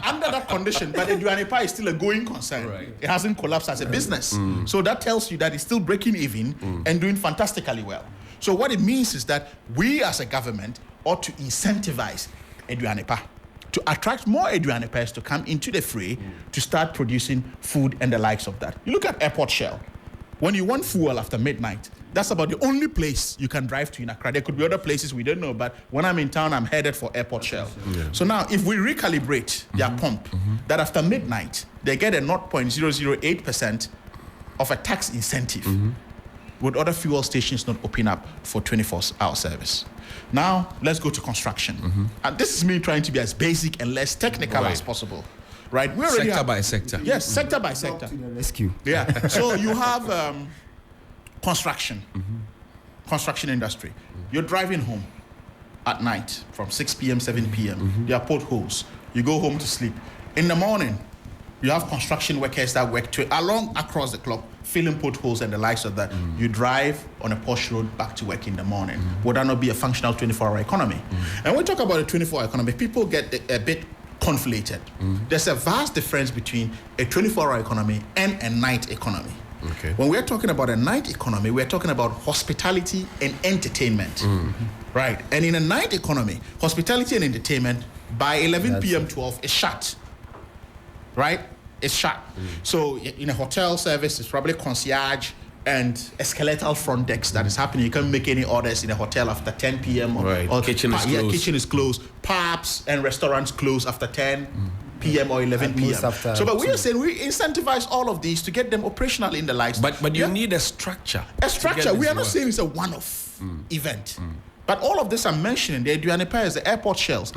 under that condition, but the Aduane is still a going concern. Right. It hasn't collapsed as a business. So that tells you that it's still breaking even and doing fantastically well. So what it means is that we as a government ought to incentivize Aduane to attract more Aduane to come into the fray to start producing food and the likes of that. You look at Airport Shell. When you want fuel after midnight, that's about the only place you can drive to in Accra. There could be other places we don't know, but when I'm in town, I'm headed for Airport Shell. Yeah. So now, if we recalibrate their pump, that after midnight, they get a 0.008% of a tax incentive. Would other fuel stations not open up for 24-hour service? Now, let's go to construction. And this is me trying to be as basic and less technical as possible. Right? We already sector by sector. Yes, sector by sector. To the rescue. Yeah. So you have construction, construction industry. You're driving home at night from 6 p.m., 7 p.m. There are potholes. You go home to sleep. In the morning, you have construction workers that work along across the clock, filling potholes and the likes of that. You drive on a posh road back to work in the morning. Would that not be a functional 24-hour economy? And when we talk about a 24-hour economy, people get a bit conflated. There's a vast difference between a 24-hour economy and a night economy. Okay. When we're talking about a night economy, we're talking about hospitality and entertainment. Right? And in a night economy, hospitality and entertainment, by 11 p.m., 12, is shut. Right? It's shut. So in a hotel service, it's probably concierge and a skeletal front desk that is happening. You can't make any orders in a hotel after 10 p.m. Or kitchen is closed. Kitchen is closed. Pubs and restaurants close after 10 p.m. or 11 p.m. So, but we are saying we incentivize all of these to get them operational in the lives. But you need a structure. A structure. We are not saying it's a one-off event. But all of this I'm mentioning, the Aduane Pairs, the airport shells,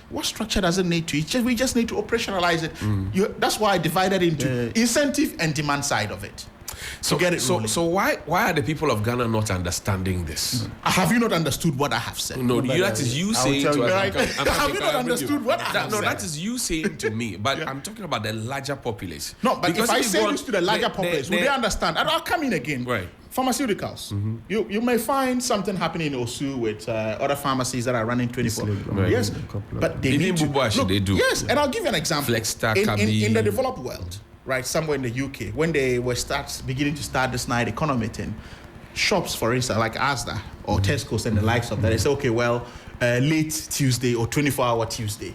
what structure does it need to? We just need to operationalize it. That's why I divided into incentive and demand side of it. So get it rolling. So why are the people of Ghana not understanding this? Have you not understood what I have said? No, that is you saying to us. Have you not understood what I have said? No, that is you saying to me. But I'm talking about the larger populace. No, but because if I say this to the larger populace, will they understand? And I'll come in again. Right. Pharmaceuticals. You may find something happening in Osu with other pharmacies that are running 24. Right. Yes, but they need to. Look, they do. Yes, and I'll give you an example. Flexstar, in the developed world, right, somewhere in the UK, when they were beginning to start this night economy thing, shops, for instance, like Asda or Tesco's and the likes of that, they say, okay, well, late Tuesday or 24-hour Tuesday.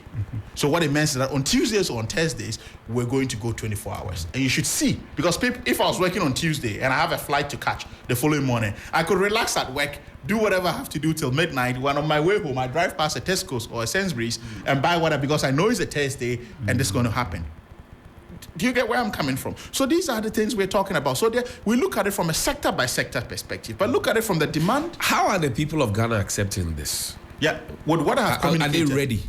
So what it means is that on Tuesdays or on Thursdays, we're going to go 24 hours. And you should see, because if I was working on Tuesday and I have a flight to catch the following morning, I could relax at work, do whatever I have to do till midnight. When on my way home, I drive past a Tesco's or a Sainsbury's and buy whatever, because I know it's a Thursday and this is going to happen. Do you get where I'm coming from? So these are the things we're talking about. So we look at it from a sector by sector perspective, but look at it from the demand. How are the people of Ghana accepting this? Yeah, with what I have communicated. Are they ready?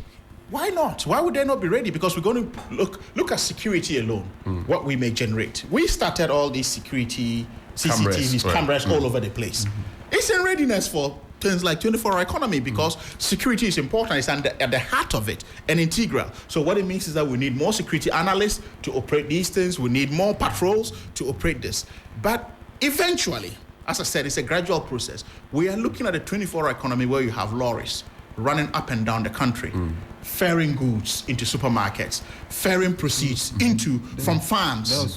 Why not? Why would they not be ready? Because we're going to look at security alone, what we may generate. We started all these security CCTVs, cameras all over the place. It's in readiness for things like 24-hour economy, because security is important. It's at the heart of it and integral. So what it means is that we need more security analysts to operate these things. We need more patrols to operate this. But eventually, as I said, it's a gradual process. We are looking at a 24-hour economy where you have lorries running up and down the country, ferrying goods into supermarkets, ferrying proceeds from farms,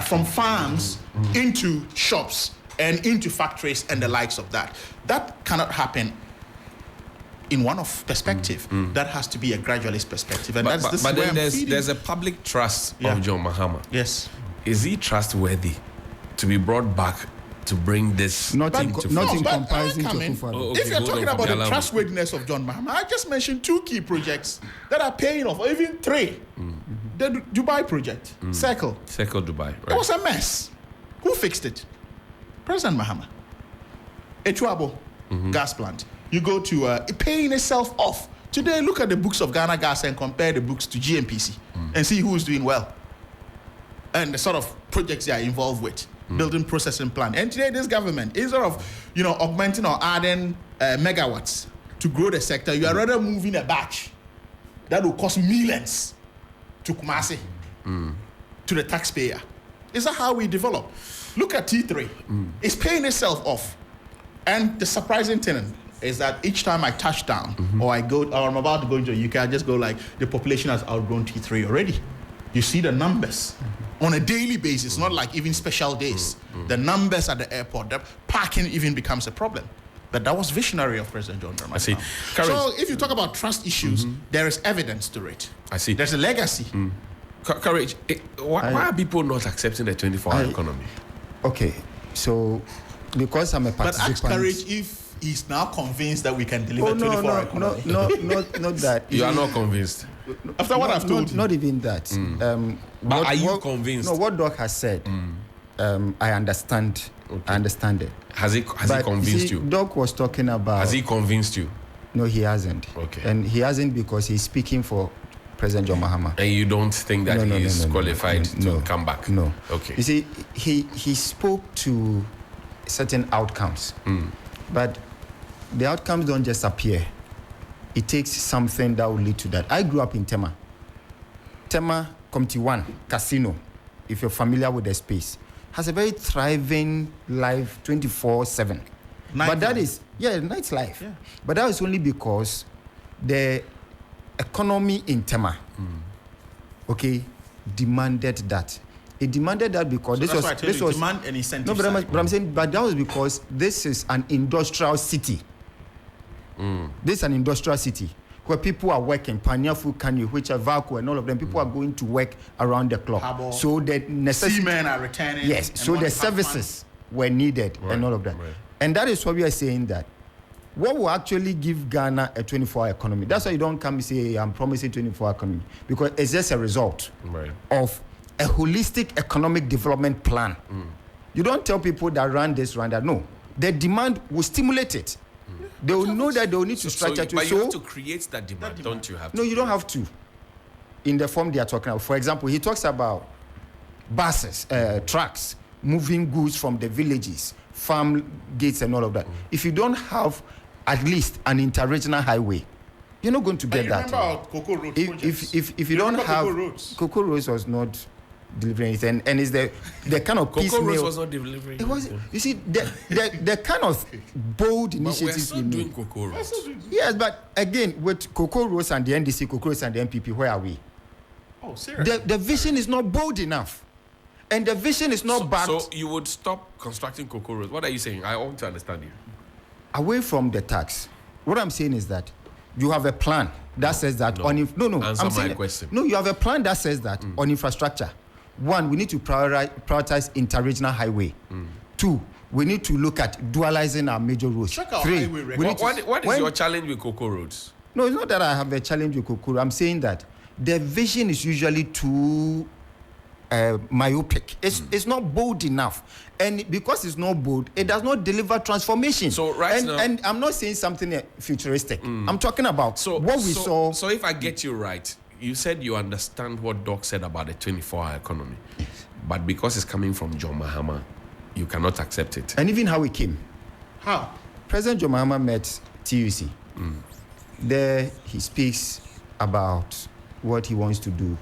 from farms into shops and into factories and the likes of that. That cannot happen in one-off perspective. That has to be a gradualist perspective. And but then there's a public trust of John Mahama. Yes. Is he trustworthy to be brought back to bring this not in comparison to Akufo-Addo? If you're talking about the trustworthiness of John Mahama, I just mentioned 2 key projects that are paying off, or even 3. The Dubai project, Circle Dubai. Right. It was a mess. Who fixed it? President Mahama. Echuabo gas plant. You go to paying itself off. Today, look at the books of Ghana Gas and compare the books to GNPC and see who is doing well and the sort of projects they are involved with. Building processing plant. And today, this government, instead of augmenting or adding megawatts to grow the sector, you are rather moving a batch that will cost millions to Kumasi, to the taxpayer. Is that how we develop? Look at T3. It's paying itself off. And the surprising thing is that each time I touch down or I'm about to go into the UK, I just go like, the population has outgrown T3 already. You see the numbers on a daily basis, not like even special days. The numbers at the airport, the parking even becomes a problem. But that was visionary of President John Dramani. I see. So if you talk about trust issues, there is evidence to it. I see. There's a legacy. Courage. Why are people not accepting the 24-hour economy? Okay, so because I'm a But participant. ask Courage if he's now convinced that we can deliver 24-hour economy. Not that. You are not convinced. After what I've told you. Not even that. But are you convinced? No, what Doc has said, I understand. Okay. I understand it. Has he convinced you? Doc was talking about. Has he convinced you? No, he hasn't. Okay. And he hasn't because he's speaking for President John Mahama. And you don't think that he is qualified to come back? No. Okay. You see, he spoke to certain outcomes, but the outcomes don't just appear. It takes something that will lead to that. I grew up in Tema. Tema, Committee 1, Casino, if you're familiar with the space, has a very thriving life 24/7. But that is, nightlife. Yeah. But that is only because the economy in Tema, demanded that. It demanded that because this was demand and incentive. No, but I'm saying, but that was because this is an industrial city. This is an industrial city where people are working, Panyafu, Kanyu, which are Vaku, and all of them. People are going to work around the clock. Harbor, so the necessity, seamen are returning. Yes. So the services were needed and all of that. Right. And that is why we are saying that what will actually give Ghana a 24-hour economy? That's why you don't come and say, I'm promising 24-hour economy. Because it's just a result of a holistic economic development plan. You don't tell people that run this, run that. No. The demand will stimulate it. They will know that they will need to structure But you have to create that demand, don't you have to? No, you don't have to. In the form they are talking about. For example, he talks about buses, trucks, moving goods from the villages, farm gates and all of that. If you don't have at least an interregional highway, you're not going to get that. Remember Cocoa Road if you don't have Cocoa Roads was not delivering anything, and it's the kind of Cocoa Roads was not delivering. It was. You see, the kind of bold initiatives we're still doing Cocoa Roads. Yes, but again, with Cocoa Roads and the NDC, Cocoa Roads and the MPP, where are we? Oh, seriously? The vision is not bold enough, and the vision is not backed. So you would stop constructing Cocoa Roads. What are you saying? I want to understand you. Away from the tax, what I'm saying is that you have a plan that says that Answer my question. No, you have a plan that says that on infrastructure. One, we need to prioritize interregional highway. 2, we need to look at dualizing our major roads. Check our 3, highway record. What is your challenge with Cocoa Roads? No, it's not that I have a challenge with Cocoa. I'm saying that the vision is usually too myopic. It's not bold enough, and because it's not bold, it does not deliver transformation. So now, and I'm not saying something futuristic. I'm talking about what we saw. So if I get you right, you said you understand what Doc said about the 24-hour economy, but because it's coming from John Mahama, you cannot accept it. And even how it came. How? President John Mahama met TUC. There he speaks about what he wants to do,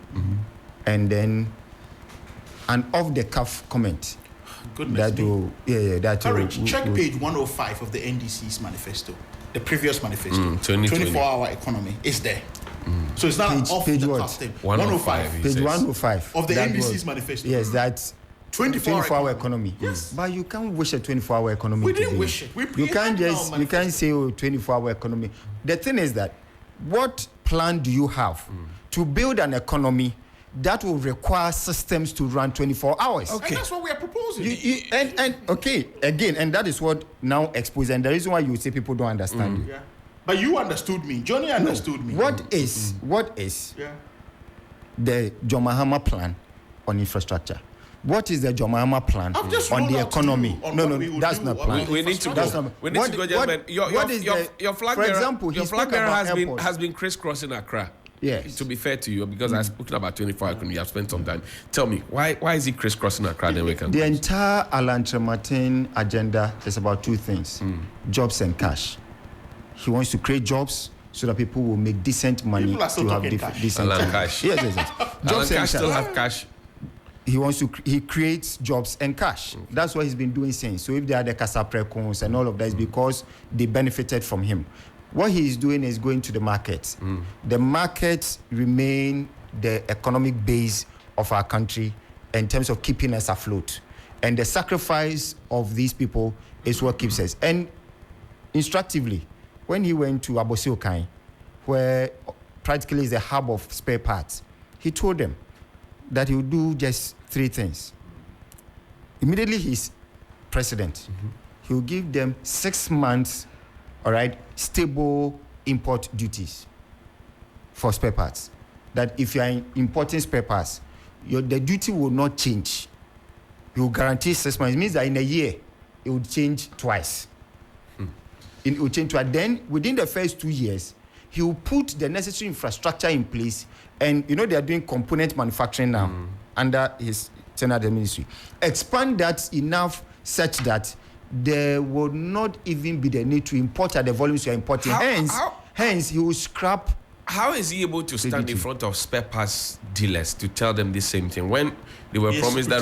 and then an off-the-cuff comment. Goodness that check page 105 of the NDC's manifesto, the previous manifesto. 24-hour economy is there. So it's not page the what? cuff thing. 105. Page 105 of the NDC's manifesto. Yes, that's 24-hour economy. Yes. But you can't wish a 24-hour economy. We didn't wish it. You can't say 24-hour economy. The thing is that what plan do you have to build an economy that will require systems to run 24 hours? Okay. And that's what we are proposing. And that is what now exposes. And the reason why you say people don't understand you. Yeah. But you understood me. Johnny understood me. What is the John Mahama plan on infrastructure? What is the John Mahama plan on the economy? That's not plan. We need to go. We need to go, gentlemen. Your flag bearer has been crisscrossing Accra. Yes. To be fair to you, because I've spoken about 24 economy, I've spent some time. Tell me, why is he crisscrossing Accra? The entire Alan Tremartin agenda is about 2 things: jobs and cash. He wants to create jobs so that people will make decent money to have decent Alan Cash. Yes. Alan Cash still have cash. he creates jobs and cash. That's what he's been doing since. So if they are the Kasaprekons and all of that, is because they benefited from him. What he is doing is going to the market. The markets remain the economic base of our country in terms of keeping us afloat. And the sacrifice of these people is what keeps us. And instructively, when he went to Abosiokai, where practically is the hub of spare parts, he told them that he would do just 3 things. Immediately he's president, he will give them 6 months, all right, stable import duties for spare parts. That if you are importing spare parts, the duty will not change. He will guarantee 6 months. It means that in a year, it will change twice. It will change twice. Then, within the first 2 years, he will put the necessary infrastructure in place. And, you know, they are doing component manufacturing now under his tenure at the ministry. Expand that enough such that there will not even be the need to import at the volumes you are importing. Hence, he will scrap. How is he able to stand in front of spare parts dealers to tell them the same thing when they were promised that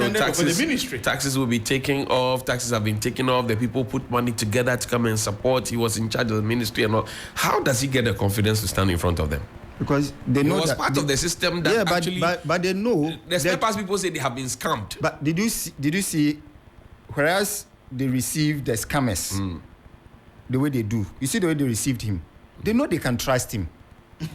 taxes will be taken off, taxes have been taken off, the people put money together to come and support, he was in charge of the ministry and all. How does he get the confidence to stand in front of them? Because they know he was that part of the system that but they know the spare parts people say they have been scammed. But did you see whereas they received the scammers the way they do, you see the way they received him, they know they can trust him.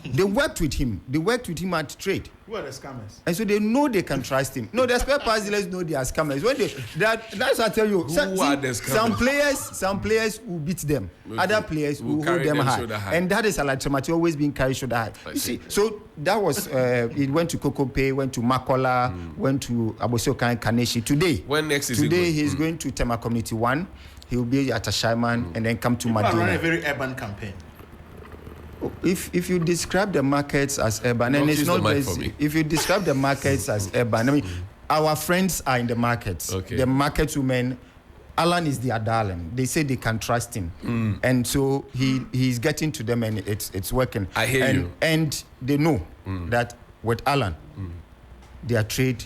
They worked with him. They worked with him at trade. Who are the scammers? And so they know they can trust him. No, the spare parts dealers know they are scammers. When that's what I tell you. Who are the scammers? Some players will beat them. Okay. Other players will hold them high. And that is Alatremati always being carried shoulder high. You see, so that was it went to Kokope, went to Makola, went to Abosioka and Kaneshi. Today, when next is today he's going to Tema Community 1. He will be at Ashaiman and then come to Madina. Run a very urban campaign. If you describe the markets as urban, and it's not just, if you describe the markets as urban, I mean, our friends are in the markets. Okay. The market women, Alan is their darling. They say they can trust him, and so he's getting to them, and it's working. I hear you. And they know that with Alan, their trade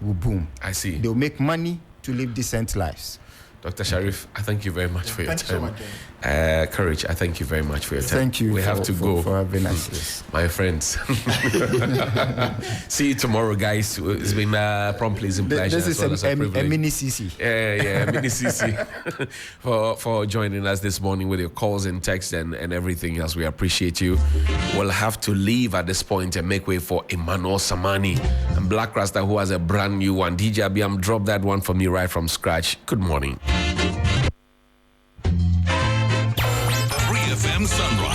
will boom. I see. They'll make money to live decent lives. Dr. Sharif, I thank you very much for your time. So much, Courage, I thank you very much for your time. Thank you. We have to go. For having us. My friends. See you tomorrow, guys. It's been promptly a pleasure. This is a mini CC. Yeah, mini CC. for joining us this morning with your calls and texts and everything else. We appreciate you. We'll have to leave at this point and make way for Emmanuel Samani and Black Rasta, who has a brand new one. DJ Abiam, drop that one for me right from scratch. Good morning. 3FM Sunrise.